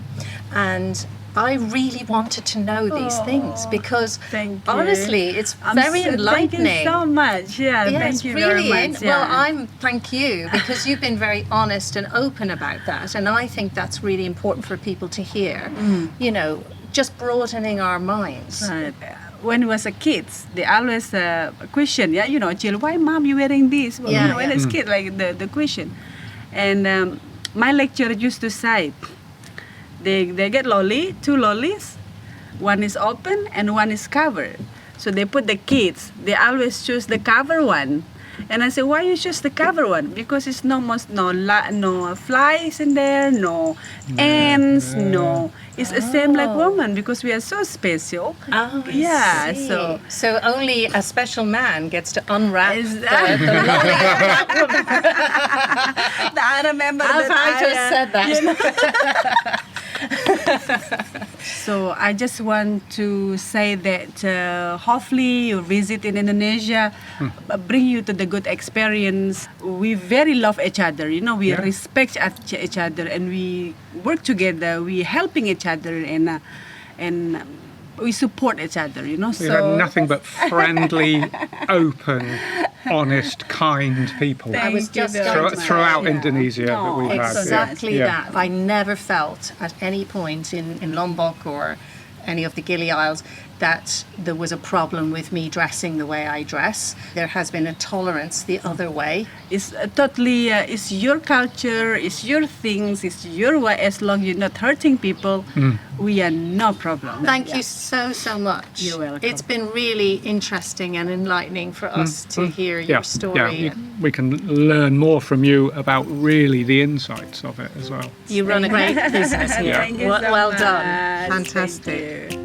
and I really wanted to know these things because honestly, it's very enlightening. Thank you so much. Yeah, it's thank you really very much. Well, thank you, because you've been very honest and open about that, and I think that's really important for people to hear. You know, just broadening our minds. Right. When we was a kids, they always question, Jill, why mom you wearing this? Well, when it's kid, like the question. And my lecturer used to say, they get two lollies, one is open and one is covered. So they put the kids, they always choose the cover one. And I said, why you choose the cover one? Because it's no flies in there, no ants, no. It's the same like woman, because we are so special. Oh, yeah. I see. So only a special man gets to unwrap the lolly. I remember I just said that. So I just want to say that hopefully you visit in Indonesia, bring you to the good experience. We very love each other, we respect each other, and we work together. We helping each other, and we support each other, We have nothing but friendly, open, honest, kind people. I was just throughout Indonesia that we've had. Exactly that. I never felt at any point in Lombok or any of the Gili Isles that there was a problem with me dressing the way I dress. There has been a tolerance the other way. It's totally, it's your culture, it's your things, it's your way. As long as you're not hurting people, we are no problem. Thank you so much. You're welcome. It's been really interesting and enlightening for us to hear your story. Yeah, we can learn more from you about really the insights of it as well. You run a great business here. Thank you so well much. done. Fantastic. Thank you.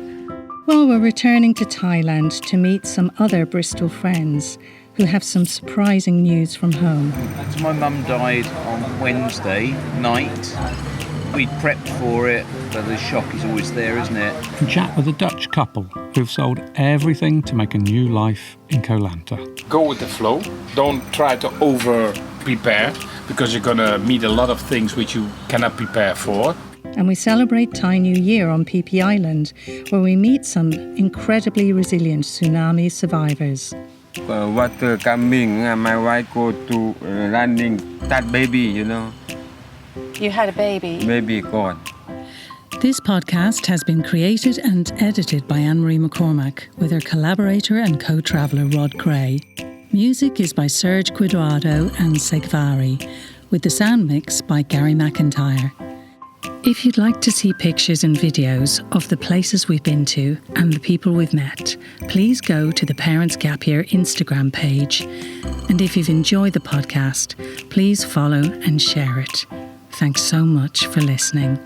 Well, we're returning to Thailand to meet some other Bristol friends who have some surprising news from home. So my mum died on Wednesday night. We'd prepped for it, but the shock is always there, isn't it? And chat with a Dutch couple who've sold everything to make a new life in Koh Lanta. Go with the flow. Don't try to over prepare, because you're going to meet a lot of things which you cannot prepare for. And we celebrate Thai New Year on Phi Phi Island, where we meet some incredibly resilient tsunami survivors. Water coming, my wife go to running that baby, You had a baby? Baby gone. This podcast has been created and edited by Anne-Marie McCormack with her collaborator and co-traveller Rod Gray. Music is by Serge Quadrado and Segvari, with the sound mix by Gary McIntyre. If you'd like to see pictures and videos of the places we've been to and the people we've met, please go to the Parents Gap Year Instagram page. And if you've enjoyed the podcast, please follow and share it. Thanks so much for listening.